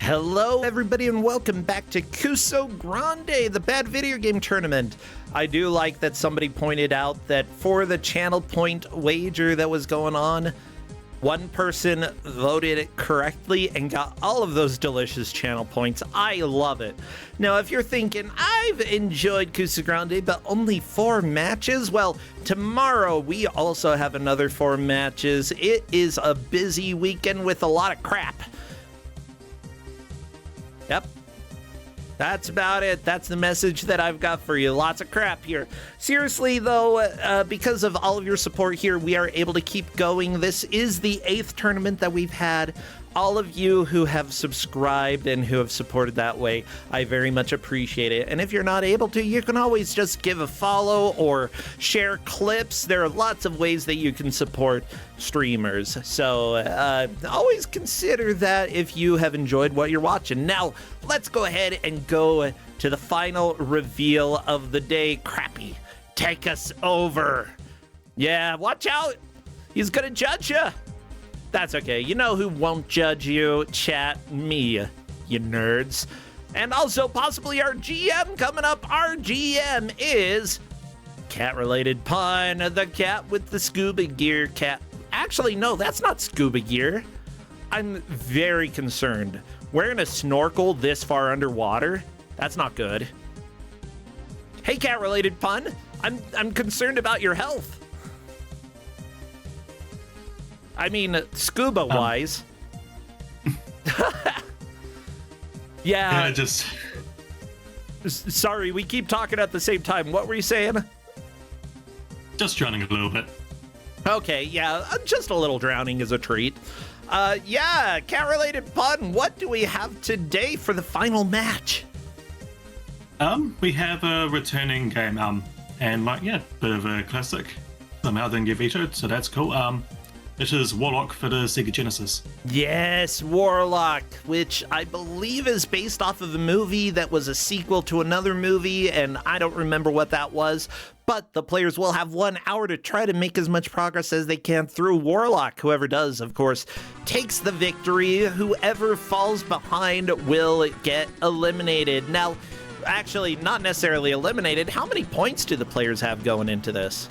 Hello, everybody, and welcome back to Kusogrand8, the bad video game tournament. I do like that somebody pointed out that for the channel point wager that was going on, one person voted it correctly and got all of those delicious channel points. I love it. Now, if you're thinking, I've enjoyed Kusogrand8, but only 4 matches, well, tomorrow we also have another 4 matches. It is a busy weekend with a lot of crap. Yep. That's about it. That's the message that I've got for you. Lots of crap here. Seriously, though, because of all of your support here, we are able to keep going. This is the 8th tournament that we've had. All of you who have subscribed and who have supported that way, I very much appreciate it. And if you're not able to, you can always just give a follow or share clips. There are lots of ways that you can support streamers. So always consider that if you have enjoyed what you're watching. Now, let's go ahead and go to the final reveal of the day. Crappy, take us over. Yeah, watch out. He's gonna judge you. That's okay. You know who won't judge you? Chat, me, you nerds. And also possibly our GM coming up. Our GM is cat-related pun, the cat with the scuba gear cat. Actually, no, that's not scuba gear. I'm very concerned. Wearing a snorkel this far underwater? That's not good. Hey, cat-related pun. I'm concerned about your health. I mean, scuba-wise. Yeah. Just... Sorry, we keep talking at the same time. What were you saying? Just drowning a little bit. Okay, yeah, just a little drowning is a treat. Yeah, cat-related pun, what do we have today for the final match? We have a returning game, and bit of a classic. Somehow didn't get vetoed, so that's cool. It is Warlock for the Sega Genesis. Yes, Warlock, which I believe is based off of a movie that was a sequel to another movie, and I don't remember what that was. But the players will have 1 hour to try to make as much progress as they can through Warlock. Whoever does, of course, takes the victory. Whoever falls behind will get eliminated. Now, actually, not necessarily eliminated. How many points do the players have going into this?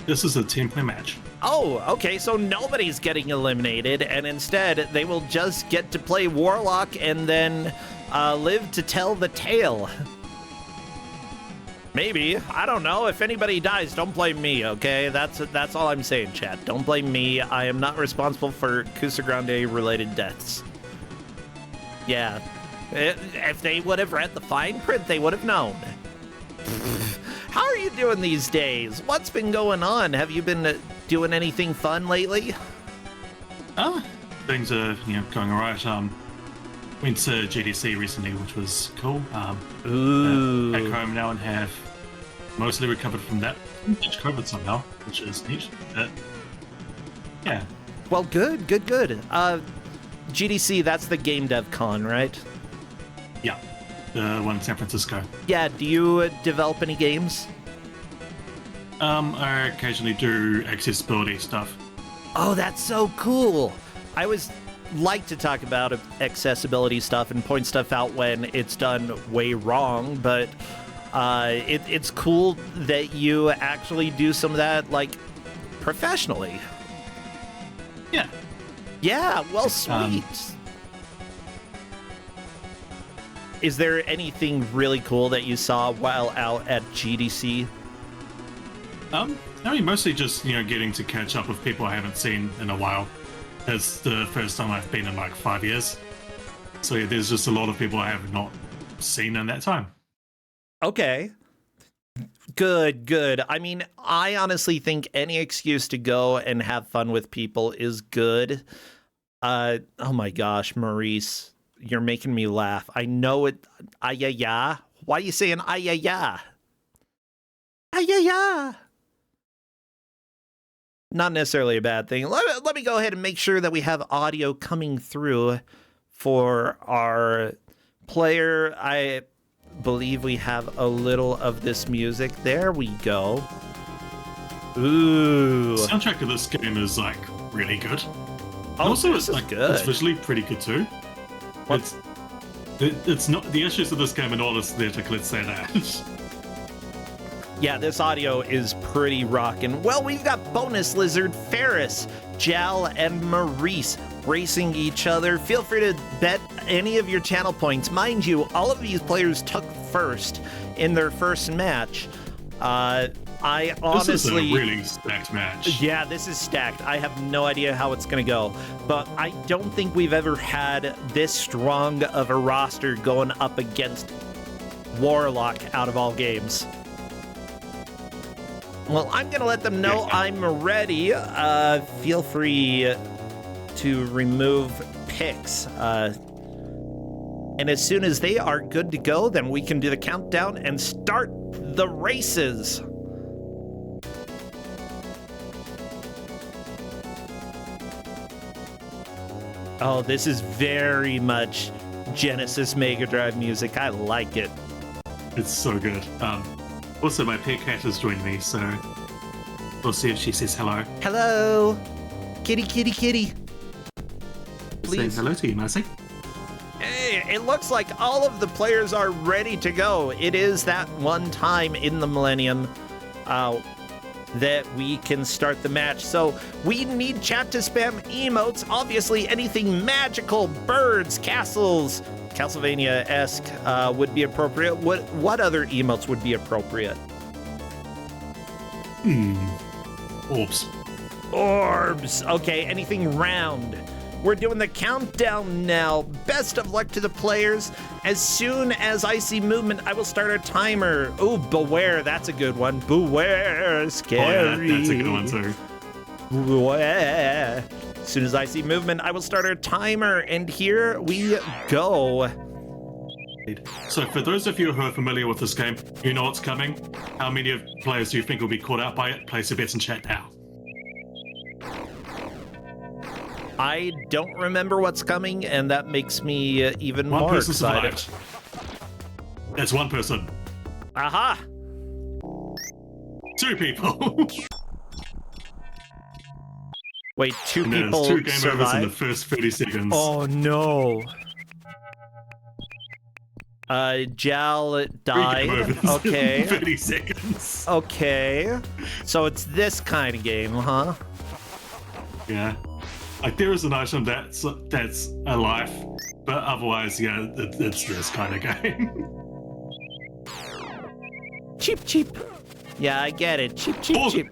This is a 10-play match. Oh, okay, so nobody's getting eliminated, and instead they will just get to play Warlock and then live to tell the tale. Maybe. I don't know. If anybody dies, don't blame me, okay? That's all I'm saying, chat. Don't blame me. I am not responsible for Kusogrand8-related deaths. Yeah. If they would have read the fine print, they would have known. How are you doing these days? What's been going on? Have you been doing anything fun lately? Things are going alright. Went to GDC recently, which was cool. Ooh. Back home now and have mostly recovered from that. Ditched COVID somehow, which is neat. Yeah. Well, good. GDC, that's the Game Dev Con, right? Yeah. The one in San Francisco. Yeah, do you develop any games? I occasionally do accessibility stuff. Oh, that's so cool. I always like to talk about accessibility stuff and point stuff out when it's done way wrong, but it's cool that you actually do some of that, like, professionally. Yeah. Yeah, well, sweet. Is there anything really cool that you saw while out at GDC? I mean, mostly just, getting to catch up with people I haven't seen in a while. It's the first time I've been in like 5 years. So yeah, there's just a lot of people I have not seen in that time. Okay. Good. I mean, I honestly think any excuse to go and have fun with people is good. Oh my gosh, Maurice. You're making me laugh. I know it. Ay-ya-ya. Why are you saying ay-ya-ya? Ay-ya-ya. Not necessarily a bad thing. Let me go ahead and make sure that we have audio coming through for our player. I believe we have a little of this music. There we go. Ooh. The soundtrack of this game is, really good. Oh, also, this is it's good. It's visually pretty good too. It's not the issues of this game are not aesthetic, let's say that. Yeah, this audio is pretty rockin'. Well, we've got Bonus Lizard, Ferris, Jal, and Maurice racing each other. Feel free to bet any of your channel points. Mind you, all of these players took first in their first match. I honestly... This is a really stacked match. Yeah, this is stacked. I have no idea how it's going to go, but I don't think we've ever had this strong of a roster going up against Warlock out of all games. Well, I'm going to let them know I'm ready. Feel free to remove picks. And as soon as they are good to go, then we can do the countdown and start the races. Oh, this is very much Genesis Mega Drive music. I like it. It's so good. Also, my pet cat has joined me, so we'll see if she says hello. Hello. Kitty, kitty, kitty. Please. Say hello to you, Mercy. Hey, it looks like all of the players are ready to go. It is that one time in the Millennium that we can start the match. So we need chat to spam emotes. Obviously, anything magical, birds, castles, Castlevania-esque would be appropriate. What other emotes would be appropriate? Orbs. Orbs. Okay, anything round. We're doing the countdown now. Best of luck to the players. As soon as I see movement, I will start a timer. Ooh, beware. That's a good one. Beware. Scary. Oh, yeah, that's a good one, too. Beware. As soon as I see movement, I will start a timer. And here we go. So for those of you who are familiar with this game, you know what's coming. How many of players do you think will be caught out by it? Place your bets in chat now. I don't remember what's coming, and that makes me even One more person excited. survived. That's one person. Aha! 2 people. Wait, two And there's people 2 game overs in the survived? first 30 seconds. Oh no! Jal 3 game died. overs Okay. in 30 seconds. Okay. So it's this kind of game, huh? Yeah. Like, there is an item that's alive, but otherwise, yeah, it's this kind of game. Cheap, cheap. Yeah, I get it. Cheap, cheap, Oh. cheap.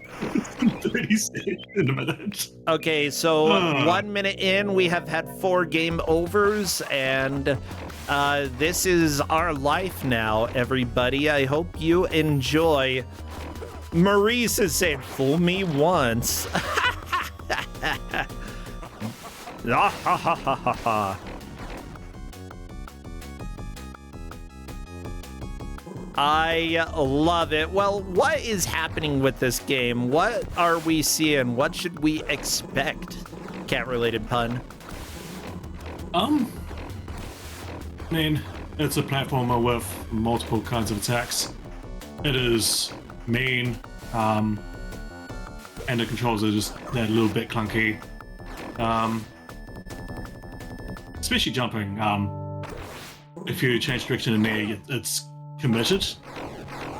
30 seconds in a minute. Okay, so 1 minute in, we have had 4 game overs, and this is our life now, everybody. I hope you enjoy. Maurice is saying, fool me once. Ah, ha, ha, ha, ha, ha. I love it. Well, what is happening with this game? What are we seeing? What should we expect? Cat-related pun. I mean, it's a platformer with multiple kinds of attacks. It is mean, and the controls are just that little bit clunky. Especially jumping. If you change direction in there, it's committed.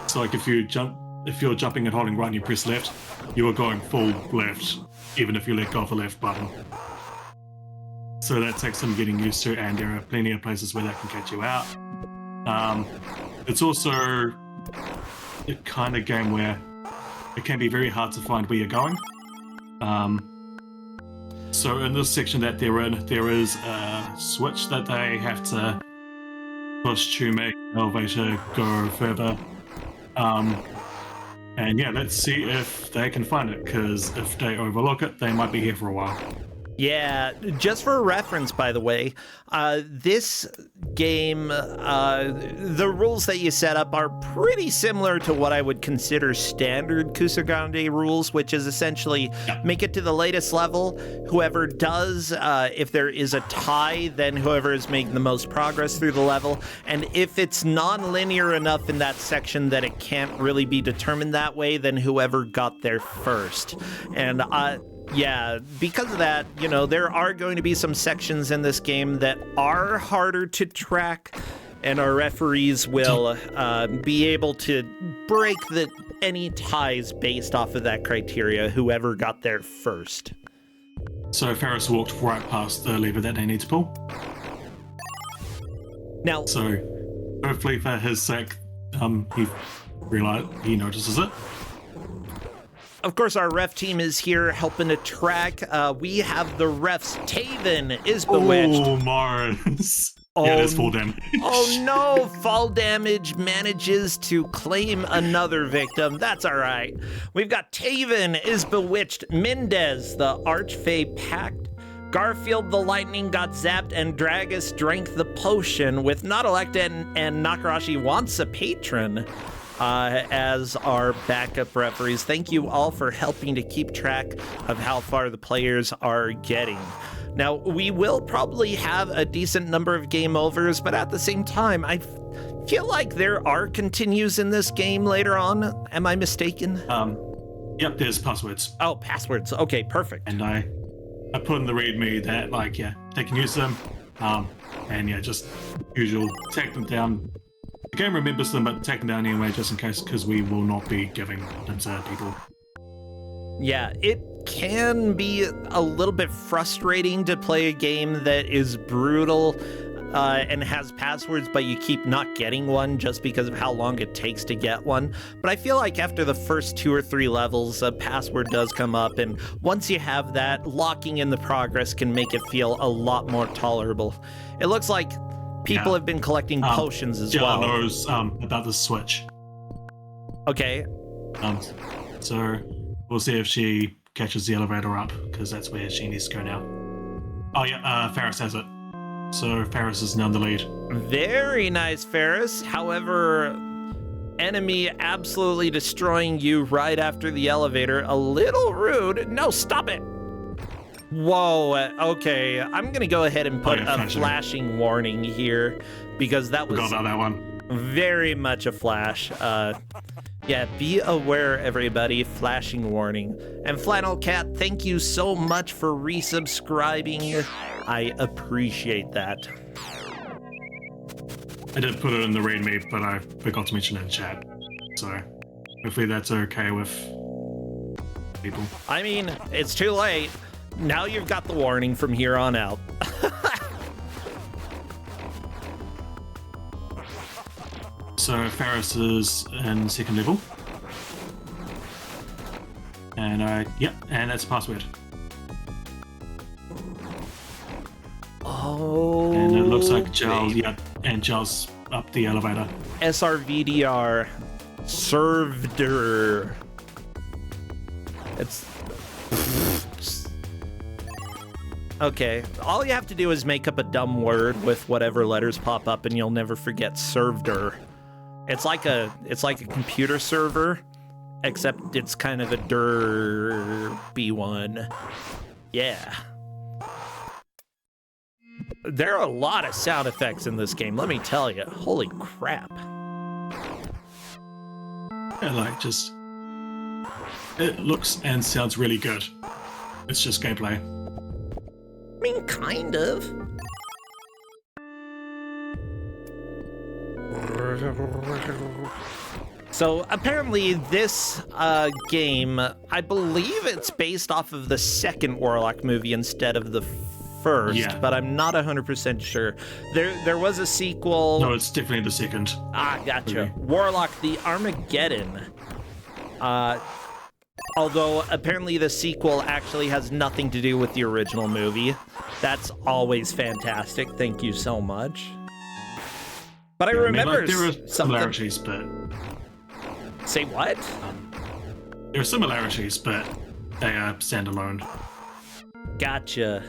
So like if you're jumping and holding right and you press left, you are going full left, even if you let go of the left button. So that takes some getting used to, and there are plenty of places where that can catch you out. It's also a kind of game where it can be very hard to find where you're going. So in this section that they're in, there is a switch that they have to push to make the elevator go further. And yeah, let's see if they can find it, because if they overlook it, they might be here for a while. Yeah, just for reference, by the way, this game, the rules that you set up are pretty similar to what I would consider standard Kusogrand8 rules, which is essentially make it to the latest level. Whoever does, if there is a tie, then whoever is making the most progress through the level. And if it's non-linear enough in that section that it can't really be determined that way, then whoever got there first. And Yeah, because of that, you know, there are going to be some sections in this game that are harder to track, and our referees will be able to break any ties based off of that criteria, whoever got there first. So Ferris walked right past the lever that they need to pull. Now, So hopefully for his sake, he notices it. of course, our ref team is here helping to track. We have the refs. Taven is bewitched. Oh, Mars. Oh, yeah, it is full damage. Oh no, fall damage manages to claim another victim. That's all right. We've got Taven is bewitched, Mendez, the Archfey Pact, Garfield the Lightning got zapped, and Dragus drank the potion, with Not Elected and Nakarashi wants a patron as our backup referees. Thank you all for helping to keep track of how far the players are getting. Now, we will probably have a decent number of game overs, but at the same time, I feel like there are continues in this game later on. Am I mistaken? Yep, there's passwords. Oh, passwords. Okay, perfect. And I put in the readme that, like, yeah, they can use them. And yeah, just usual, take them down. The game remembers them, but take them down anyway, just in case, because we will not be giving them to people. Yeah, it can be a little bit frustrating to play a game that is brutal and has passwords, but you keep not getting one just because of how long it takes to get one. But I feel like after the first 2 or 3 levels, a password does come up, and once you have that, locking in the progress can make it feel a lot more tolerable. It looks like people have been collecting potions as Jill well. knows about the switch. Okay. So we'll see if she catches the elevator up, because that's where she needs to go now. Oh yeah, Ferris has it. So Ferris is now in the lead. Very nice, Ferris. However, enemy absolutely destroying you right after the elevator. A little rude. No, stop it. Whoa, okay. I'm gonna go ahead and put a flashing warning here, because that was Forgot about that one. Very much a flash. Yeah, be aware, everybody. Flashing warning. And Flannel Cat, thank you so much for resubscribing. I appreciate that. I did put it in the readme, but I forgot to mention it in chat. So hopefully that's okay with people. I mean, it's too late. Now you've got the warning from here on out. So Ferris is in second level. And and that's password. Oh. And it looks like Giles, and Giles up the elevator. SRVDR served her. It's okay. All you have to do is make up a dumb word with whatever letters pop up, and you'll never forget served her. It's like a computer server, except it's kind of a derpy one. Yeah. There are a lot of sound effects in this game, let me tell you. Holy crap. And like, just, it looks and sounds really good. It's just gameplay. I mean, kind of. So apparently this game, I believe it's based off of the second Warlock movie instead of the first, but I'm not 100% sure. There was a sequel. No, it's definitely the second. Ah, gotcha. Okay. Warlock, the Armageddon. Although apparently the sequel actually has nothing to do with the original movie. That's always fantastic. Thank you so much. But I remember there are similarities, but... Say what? There are similarities, but they are standalone. Gotcha.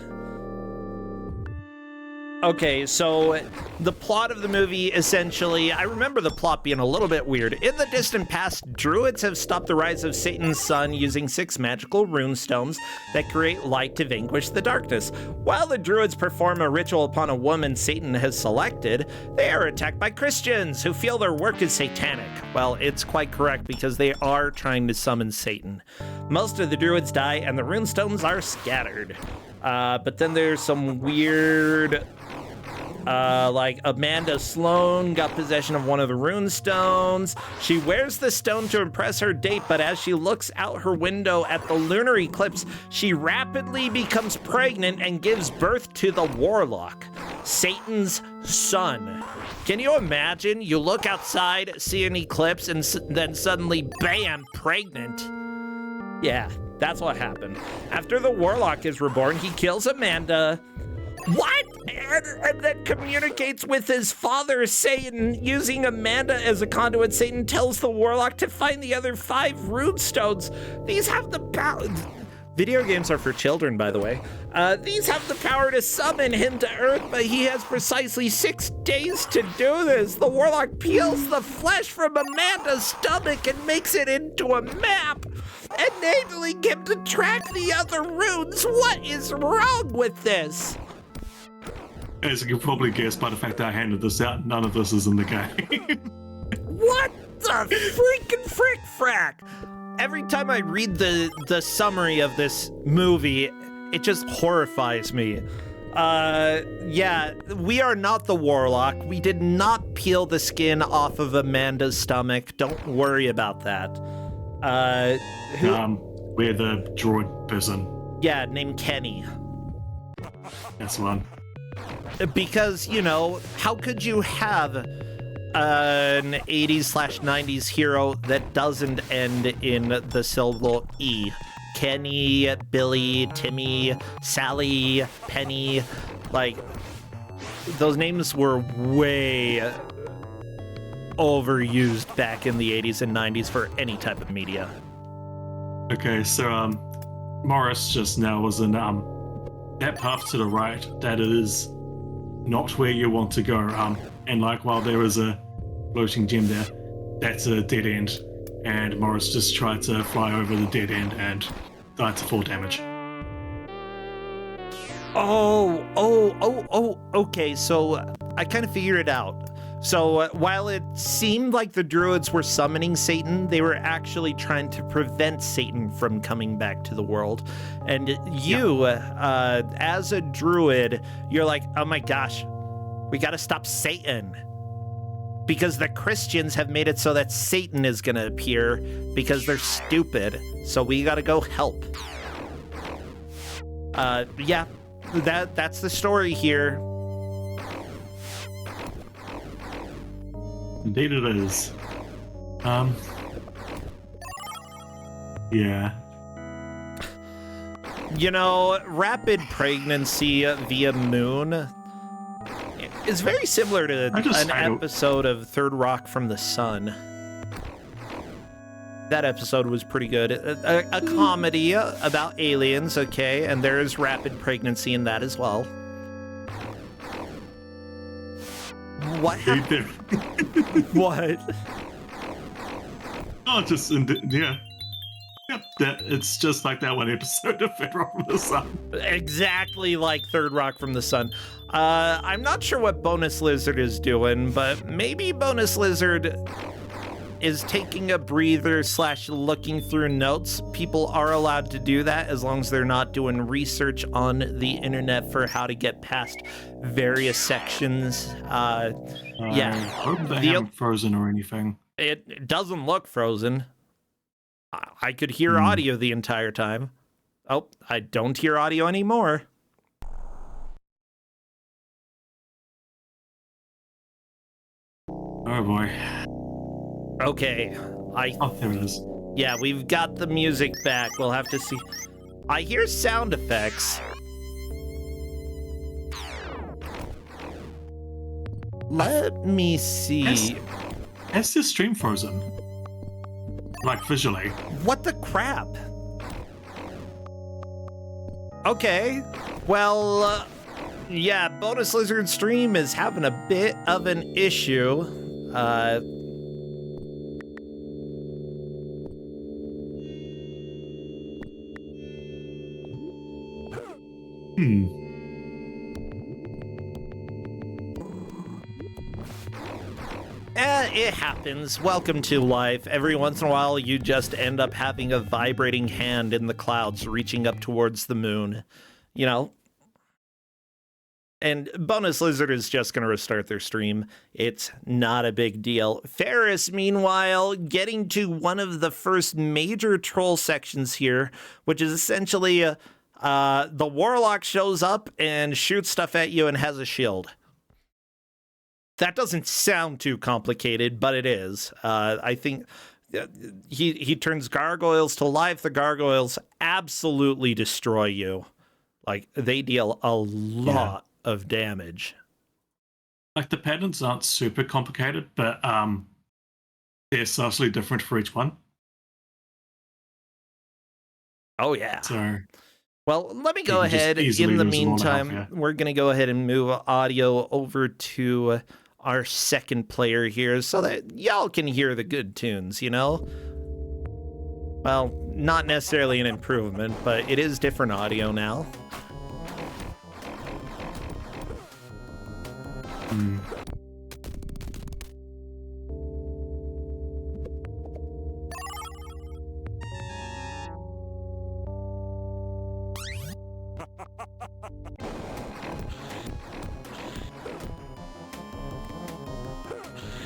Okay, so the plot of the movie, essentially, I remember the plot being a little bit weird. In the distant past, druids have stopped the rise of Satan's son using 6 magical rune stones that create light to vanquish the darkness. While the druids perform a ritual upon a woman Satan has selected, they are attacked by Christians who feel their work is satanic. Well, it's quite correct because they are trying to summon Satan. Most of the druids die and the rune stones are scattered. But then there's some weird... like Amanda Sloan got possession of one of the rune stones. She wears the stone to impress her date, but as she looks out her window at the lunar eclipse, she rapidly becomes pregnant and gives birth to the Warlock, Satan's son. Can you imagine? You look outside, see an eclipse, and then suddenly, bam, pregnant. Yeah, that's what happened. After the Warlock is reborn, he kills Amanda. What? And then communicates with his father, Satan, using Amanda as a conduit. Satan tells the Warlock to find the other 5 rune stones. These have the power... Video games are for children, by the way. These have the power to summon him to Earth, but he has precisely 6 days to do this. The Warlock peels the flesh from Amanda's stomach and makes it into a map, enabling him to track the other runes. What is wrong with this? As you can probably guess by the fact that I handed this out, none of this is in the game. What the freaking frick-frack? Every time I read the summary of this movie, it just horrifies me. Yeah, we are not the Warlock. We did not peel the skin off of Amanda's stomach. Don't worry about that. We're the droid person. Yeah, named Kenny. That's the one. Because, you know, how could you have an 80s/90s hero that doesn't end in the syllable E? Kenny, Billy, Timmy, Sally, Penny, like, those names were way overused back in the 80s and 90s for any type of media. Okay, so, Morris just now was in, that path to the right, that is not where you want to go. And like, while there is a floating gem there, that's a dead end. And Morris just tried to fly over the dead end and died to 4 damage. Okay, so I kind of figured it out. So while it seemed like the druids were summoning Satan, they were actually trying to prevent Satan from coming back to the world. And you, as a druid, you're like, oh my gosh, we gotta stop Satan. Because the Christians have made it so that Satan is gonna appear because they're stupid. So we gotta go help. Yeah, that's the story here. Indeed it is. Yeah. You know, rapid pregnancy via moon is very similar to an episode of Third Rock from the Sun. That episode was pretty good. A comedy about aliens, okay, and there is rapid pregnancy in that as well. What happened? What? Oh, just yeah. Yep, it's just like that one episode of Third Rock from the Sun. Exactly like Third Rock from the Sun. I'm not sure what Bonus Lizard is doing, but maybe Bonus Lizard is taking a breather / looking through notes. People are allowed to do that as long as they're not doing research on the internet for how to get past various sections. Yeah. I hope they haven't frozen or anything. It doesn't look frozen. I could hear audio the entire time. Oh, I don't hear audio anymore. Oh boy. Okay, Oh, there it is. Yeah, we've got the music back. We'll have to see. I hear sound effects. Let me see. Has this stream frozen? Like, visually. What the crap? Okay, well, Yeah, Bonus Lizard stream is having a bit of an issue. It happens. Welcome to life. Every once in a while, you just end up having a vibrating hand in the clouds reaching up towards the moon. You know? And Bonus Lizard is just going to restart their stream. It's not a big deal. Ferris, meanwhile, getting to one of the first major troll sections here, which is essentially the Warlock shows up and shoots stuff at you and has a shield. That doesn't sound too complicated, but it is. I think he turns gargoyles to life. The gargoyles absolutely destroy you. Like, they deal a lot of damage. Like, the patterns aren't super complicated, but they're subtly different for each one. Oh, yeah. So... Well, let me go ahead. In the meantime, we're going to go ahead and move audio over to our second player here so that y'all can hear the good tunes, you know? Well, not necessarily an improvement, but it is different audio now.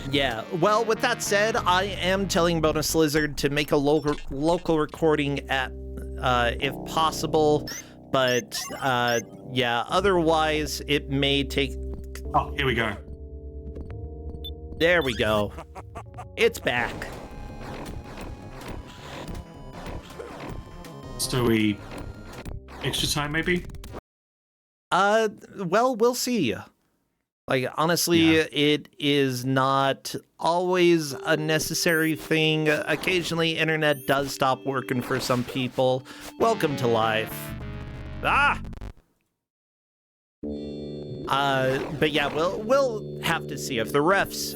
Yeah, well, with that said, I am telling Bonus Lizard to make a local recording at, if possible, but, yeah, otherwise it may take... Oh, here we go. There we go. It's back. So we... extra time, maybe? Well, we'll see. Like, honestly, it is not always a necessary thing. Occasionally, internet does stop working for some people. Welcome to life. Ah! But yeah, we'll have to see. If the refs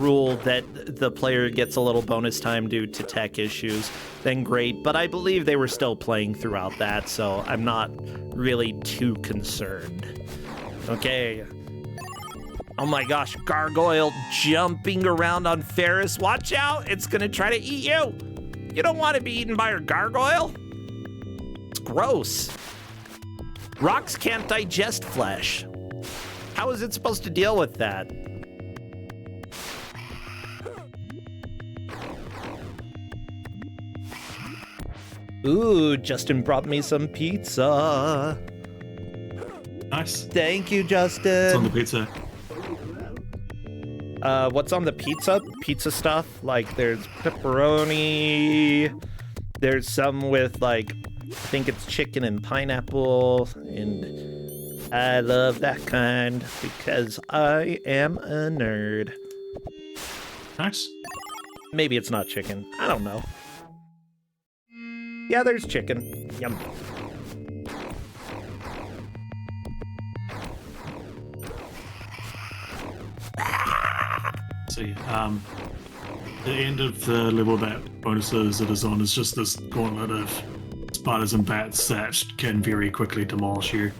rule that the player gets a little bonus time due to tech issues, then great. But I believe they were still playing throughout that, so I'm not really too concerned. Okay. Oh my gosh, gargoyle jumping around on Ferris. Watch out, it's gonna try to eat you. You don't want to be eaten by a gargoyle. It's gross. Rocks can't digest flesh. How is it supposed to deal with that? Ooh, Justin brought me some pizza. Nice. Thank you, Justin. It's on the pizza. What's on the pizza? Pizza stuff? Like, there's pepperoni. There's some with, like, I think it's chicken and pineapple. And I love that kind because I am a nerd. Nice. Maybe it's not chicken. I don't know. Yeah, there's chicken. Yum. See, the end of the level that Bonus Lizard is on is just this gauntlet of spiders and bats that can very quickly demolish you.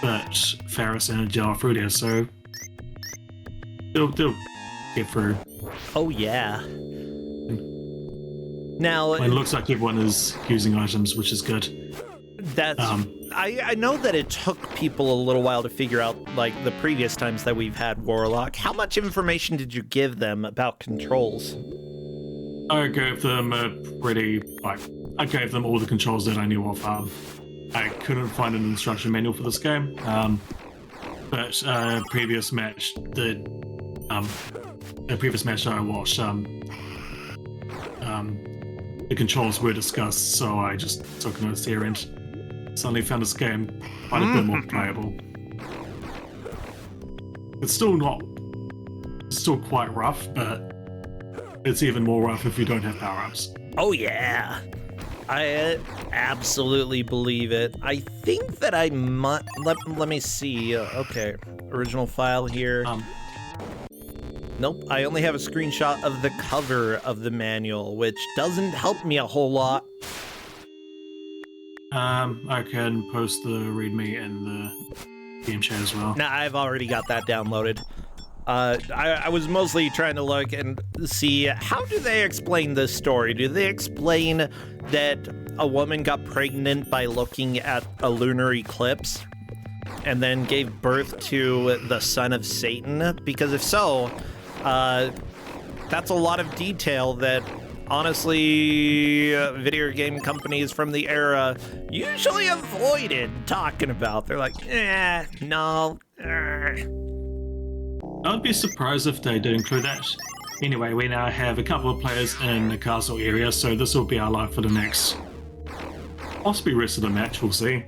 But Ferris and Agile are through there, so they'll get through. Oh yeah. Now it looks like everyone is using items, which is good. That's I know that it took people a little while to figure out, like, the previous times that we've had Warlock. How much information did you give them about controls? I gave them I gave them all the controls that I knew of. I couldn't find an instruction manual for this game, but previous match that I watched, the controls were discussed, so I just took notes here and suddenly found this game quite a bit more playable. It's still quite rough, but it's even more rough if you don't have power-ups. Oh yeah. I absolutely believe it. I think that I might... Let me see. Okay, original file here. Nope, I only have a screenshot of the cover of the manual, which doesn't help me a whole lot. I can post the README in the game chat as well. Nah, I've already got that downloaded. I was mostly trying to look and see, how do they explain this story? Do they explain that a woman got pregnant by looking at a lunar eclipse and then gave birth to the son of Satan? Because if so, that's a lot of detail that, honestly, video game companies from the era usually avoided talking about. They're like, no. I would be surprised if they did include that. Anyway, we now have a couple of players in the castle area, so this will be our life for the next, possibly rest of the match, we'll see.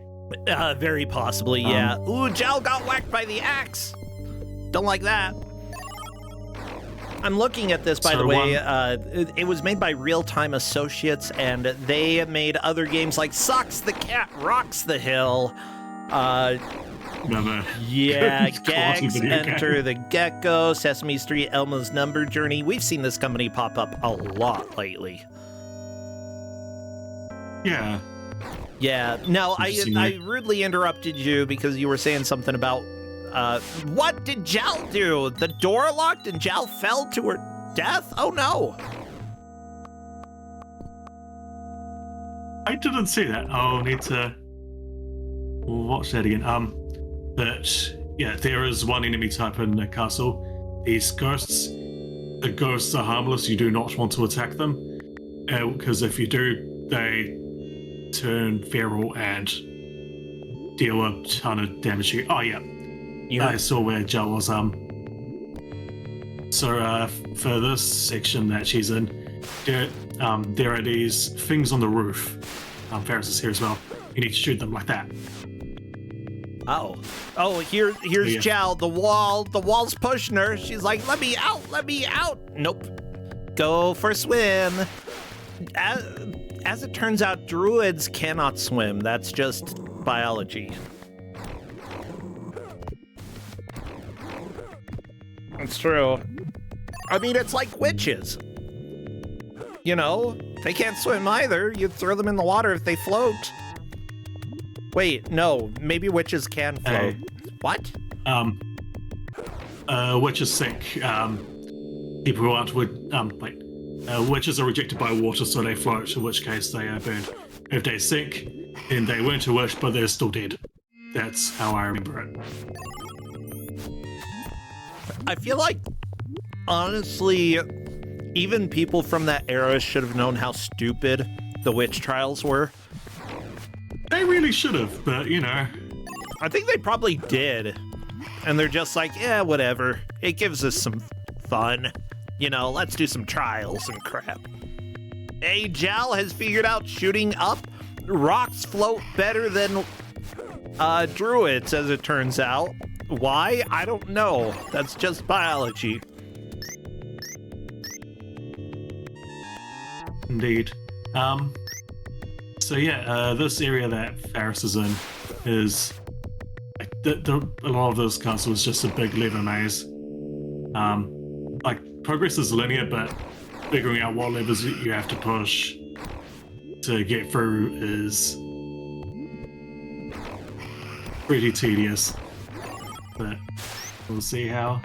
Very possibly, yeah. Ooh, Jal got whacked by the axe. Don't like that. I'm looking at this, by the way. It was made by Real Time Associates, and they made other games like Socks the Cat Rocks the Hill. Yeah, Gags, Enter the Gecko, Sesame Street, Elmo's Number Journey. We've seen this company pop up a lot lately. Yeah. Yeah. No, I rudely interrupted you because you were saying something about what did Jal do? The door locked and Jal fell to her death? Oh no. I didn't see that. I'll need to watch that again. But yeah, there is one enemy type in the castle. These ghosts. The ghosts are harmless. You do not want to attack them. Because if you do, they turn feral and deal a ton of damage. Oh yeah. I saw where Jal was. So for this section that she's in, there are these things on the roof. Ferris is here as well. You need to shoot them like that. Oh, here's Jal. The wall's pushing her. She's like, let me out. Nope. Go for a swim. As it turns out, druids cannot swim. That's just biology. It's true. I mean, it's like witches. You know, they can't swim either. You throw them in the water if they float. Wait, no, maybe witches can float. What? Witches sink. People who aren't witches are rejected by water, so they float, in which case they are burned. If they sink, then they weren't a witch, but they're still dead. That's how I remember it. I feel like, honestly, even people from that era should have known how stupid the witch trials were. They really should have, but, you know. I think they probably did. And they're just like, yeah, whatever. It gives us some fun. You know, let's do some trials and crap. Hey, Jal has figured out shooting up. Rocks float better than druids, as it turns out. Why? I don't know. That's just biology. Indeed. So yeah, this area that Ferris is in is a lot of this castle is just a big lever maze. Like progress is linear, but figuring out what levers you have to push to get through is pretty tedious. But we'll see how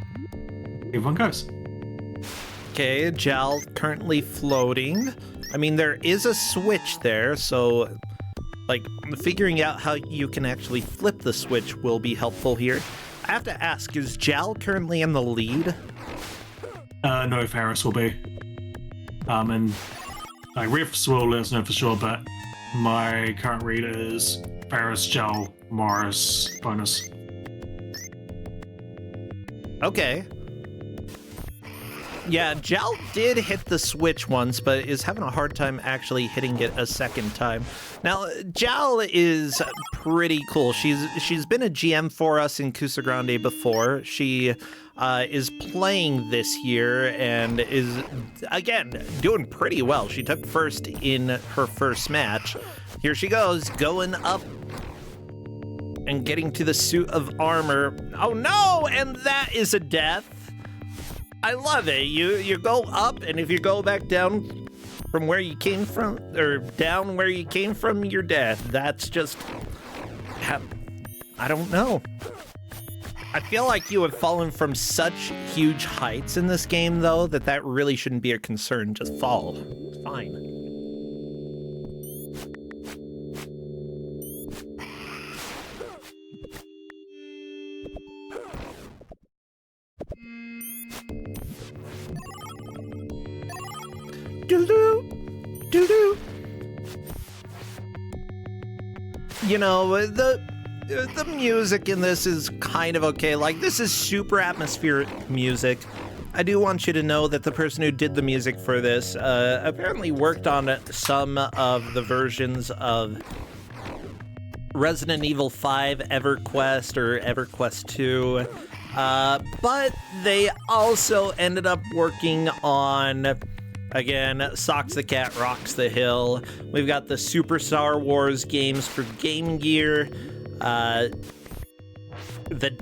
everyone goes. Okay, Jal currently floating. I mean, there is a switch there, so, like, figuring out how you can actually flip the switch will be helpful here. I have to ask, is Jal currently in the lead? No, Ferris will be. And refs will let us know for sure, but my current read is Ferris, Jal, Morris, bonus. Okay. Yeah, Jal did hit the switch once, but is having a hard time actually hitting it a second time. Now, Jal is pretty cool. She's been a GM for us in Kusogrand8 before. She is playing this year and is, again, doing pretty well. She took first in her first match. Here she goes, going up and getting to the suit of armor. Oh no, and that is a death. I love it. You go up, and if you go back down from where you came from, or down where you came from, you're dead. That's just... I don't know. I feel like you have fallen from such huge heights in this game, though, that really shouldn't be a concern. Just fall. It's fine. Doo-doo, doo-doo. You know, the music in this is kind of okay. Like, this is super atmospheric music. I do want you to know that the person who did the music for this apparently worked on some of the versions of Resident Evil 5 EverQuest or EverQuest 2. But they also ended up working on... Again, Socks the Cat Rocks the Hill. We've got the Super Star Wars games for Game Gear. The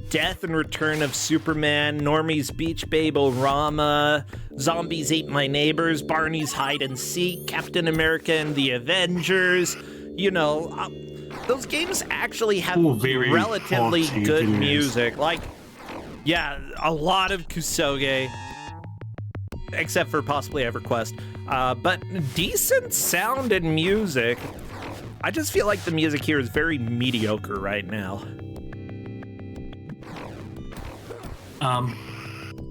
Death and Return of Superman, Normie's Beach Babe-O-Rama, Zombies Ate My Neighbors, Barney's Hide and Seek, Captain America and the Avengers. You know, those games actually have relatively good music. Like, yeah, a lot of Kusoge. Except for possibly EverQuest. But decent sound and music. I just feel like the music here is very mediocre right now.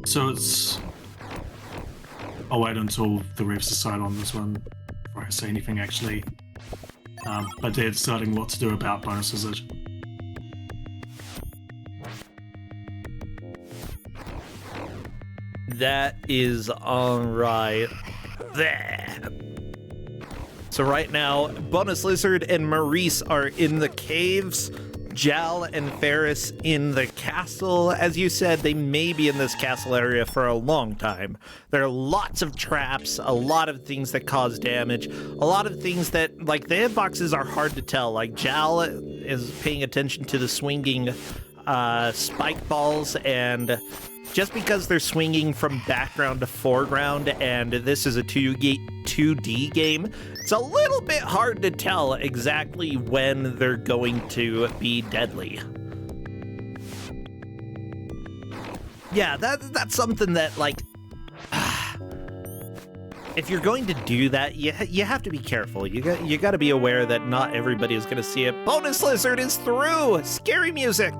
So it's... I'll wait until the refs decide on this one before I say anything, actually. But they're deciding what to do about bonuses. That is alright. There. So right now, Bonus Lizard and Maurice are in the caves. Jal and Ferris in the castle. As you said, they may be in this castle area for a long time. There are lots of traps, a lot of things that cause damage, a lot of things that, like, the hitboxes are hard to tell. Like, Jal is paying attention to the swinging spike balls, and just because they're swinging from background to foreground, and this is a 2D game, it's a little bit hard to tell exactly when they're going to be deadly. Yeah, that's something that, like, if you're going to do that, you have to be careful. You got to be aware that not everybody is going to see it. Bonus Lizard is through! Scary music!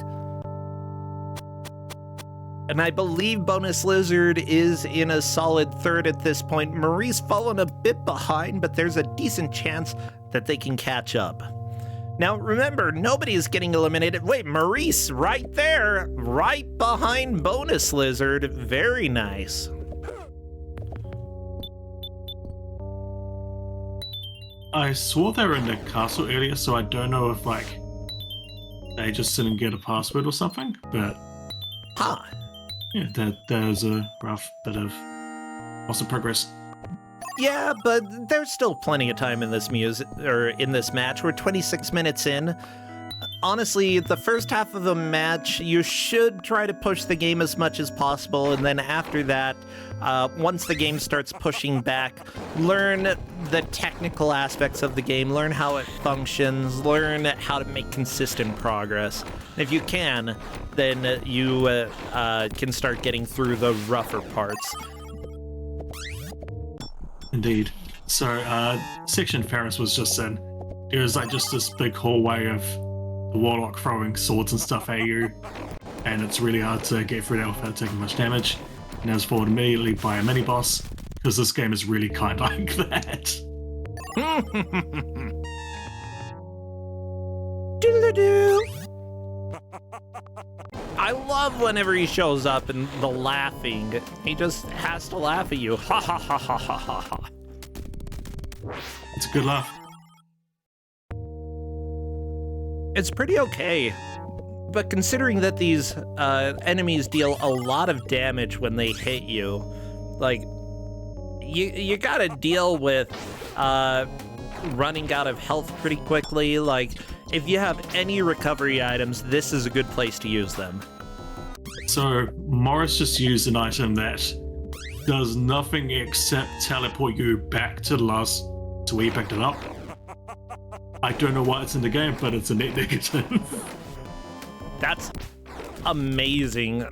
And I believe Bonus Lizard is in a solid third at this point. Maurice fallen a bit behind, but there's a decent chance that they can catch up. Now, remember, nobody is getting eliminated. Wait, Maurice, right there, right behind Bonus Lizard. Very nice. I saw they were in the castle earlier, so I don't know if, like, they just didn't get a password or something, but... Huh. Yeah, there's a rough bit of loss of progress. Yeah, but there's still plenty of time in this in this match. We're 26 minutes in. Honestly, the first half of the match, you should try to push the game as much as possible, and then after that, once the game starts pushing back, learn the technical aspects of the game, learn how it functions, learn how to make consistent progress. If you can, then you can start getting through the rougher parts. Indeed. So, section Ferris was just in. It was like just this big hallway of the Warlock throwing swords and stuff at you, and it's really hard to get through that without taking much damage. And I was followed immediately by a mini-boss, because this game is really kind of like that. I love whenever he shows up and the laughing. He just has to laugh at you. Ha ha ha ha ha ha ha. It's a good laugh. It's pretty okay. But considering that these enemies deal a lot of damage when they hit you, like, you gotta deal with running out of health pretty quickly. Like, if you have any recovery items, this is a good place to use them. So Morris just used an item that does nothing except teleport you back to the last to where you picked it up. I don't know why it's in the game, but it's a net negative. That's amazing.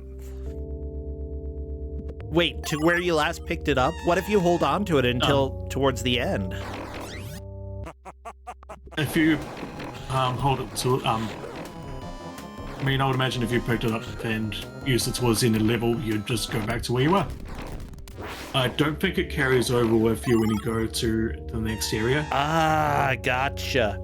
Wait, to where you last picked it up? What if you hold on to it until towards the end? If you hold it to I mean, I would imagine if you picked it up and used it towards the end of the level, you'd just go back to where you were. I don't think it carries over with you when you go to the next area. Ah, gotcha.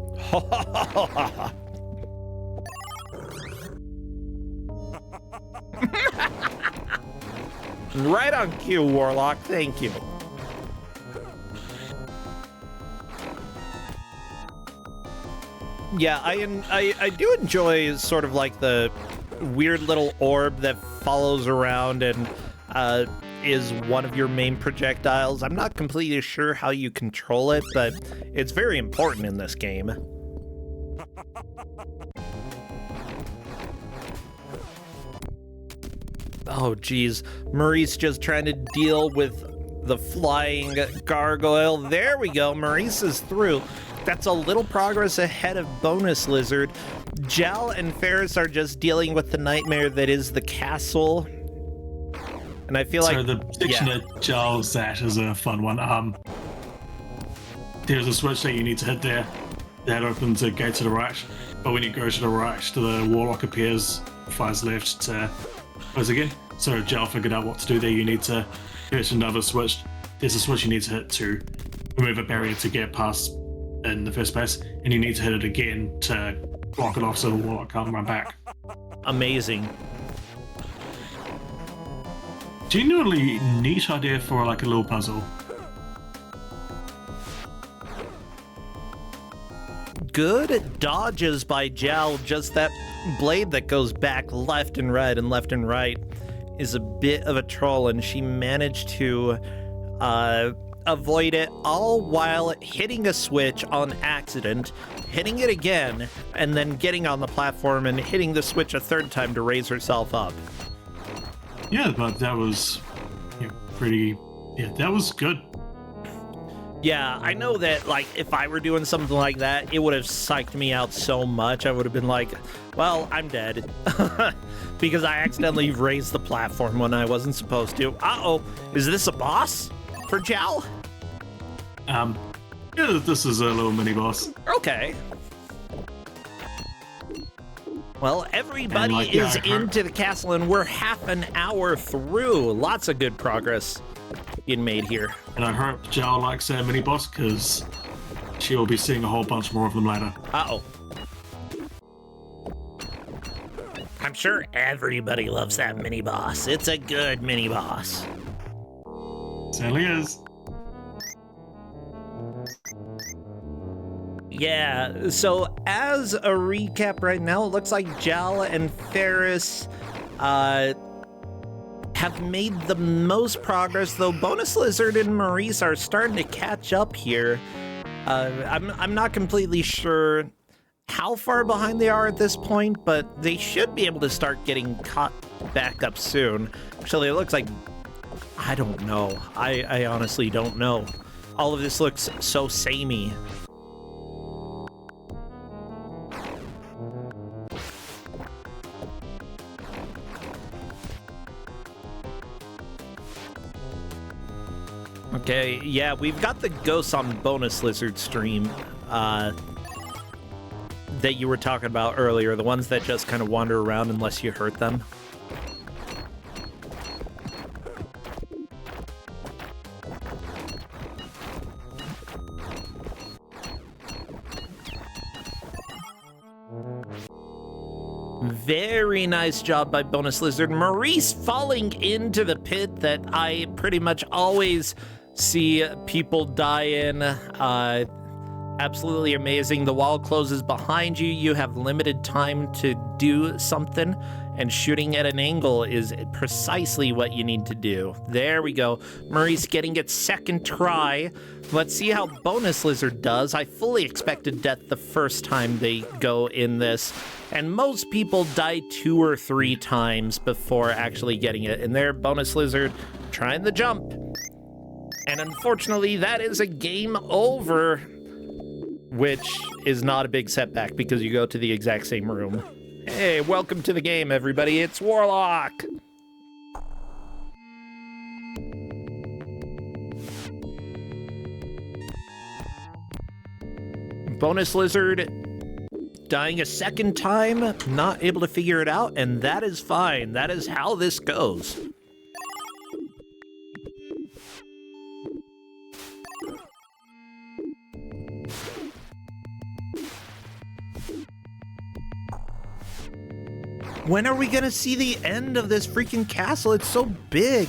Right on cue, Warlock. Thank you. Yeah, I do enjoy sort of like the weird little orb that follows around and is one of your main projectiles. I'm not completely sure how you control it, but it's very important in this game. Oh, geez. Maurice just trying to deal with the flying gargoyle. There we go. Maurice is through. That's a little progress ahead of Bonus Lizard. Jal and Ferris are just dealing with the nightmare that is the castle. And I feel like... So the section that Jal's at is a fun one. There's a switch that you need to hit there. That opens a gate to the right. But when you go to the right, the Warlock appears, flies left to close again. So Jal figured out what to do there. You need to hit another switch. There's a switch you need to hit to remove a barrier to get past in the first place, and you need to hit it again to block it off so the Warlock can't run back. Amazing. Genuinely neat idea for like a little puzzle. Good dodges by Jal. Just that blade that goes back left and right and left and right is a bit of a troll, and she managed to avoid it, all while hitting a switch on accident, hitting it again, and then getting on the platform and hitting the switch a third time to raise herself up. Yeah, but that was that was good. Yeah, I know that, like, if I were doing something like that, it would have psyched me out so much. I would have been like, well, I'm dead. Because I accidentally raised the platform when I wasn't supposed to. Uh-oh, is this a boss for Jal? Yeah, this is a little mini-boss. Okay. Well, everybody is into the castle, and we're half an hour through. Lots of good progress being made here. And I hope Jal likes that mini-boss, because she will be seeing a whole bunch more of them later. Uh-oh. I'm sure everybody loves that mini-boss. It's a good mini-boss. Certainly is. Yeah, so as a recap right now, it looks like Jal and Ferris have made the most progress, though Bonus Lizard and Maurice are starting to catch up here. I'm not completely sure how far behind they are at this point, but they should be able to start getting caught back up soon. Actually, it looks like... I don't know. I honestly don't know. All of this looks so samey. Okay, yeah, we've got the ghosts on Bonus Lizard stream that you were talking about earlier, the ones that just kind of wander around unless you hurt them. Very nice job by Bonus Lizard. Maurice falling into the pit that I pretty much always see people die in. Absolutely amazing. The wall closes behind you. You have limited time to do something, and shooting at an angle is precisely what you need to do. There we go. Maurice getting its second try. Let's see how Bonus Lizard does. I fully expected death the first time they go in this, and most people die 2 or 3 times before actually getting it. And there, Bonus Lizard trying the jump. And unfortunately, that is a game over, which is not a big setback because you go to the exact same room. Hey, welcome to the game, everybody. It's Warlock. Bonus Lizard dying a second time, not able to figure it out, and that is fine. That is how this goes. When are we gonna see the end of this freaking castle? It's so big.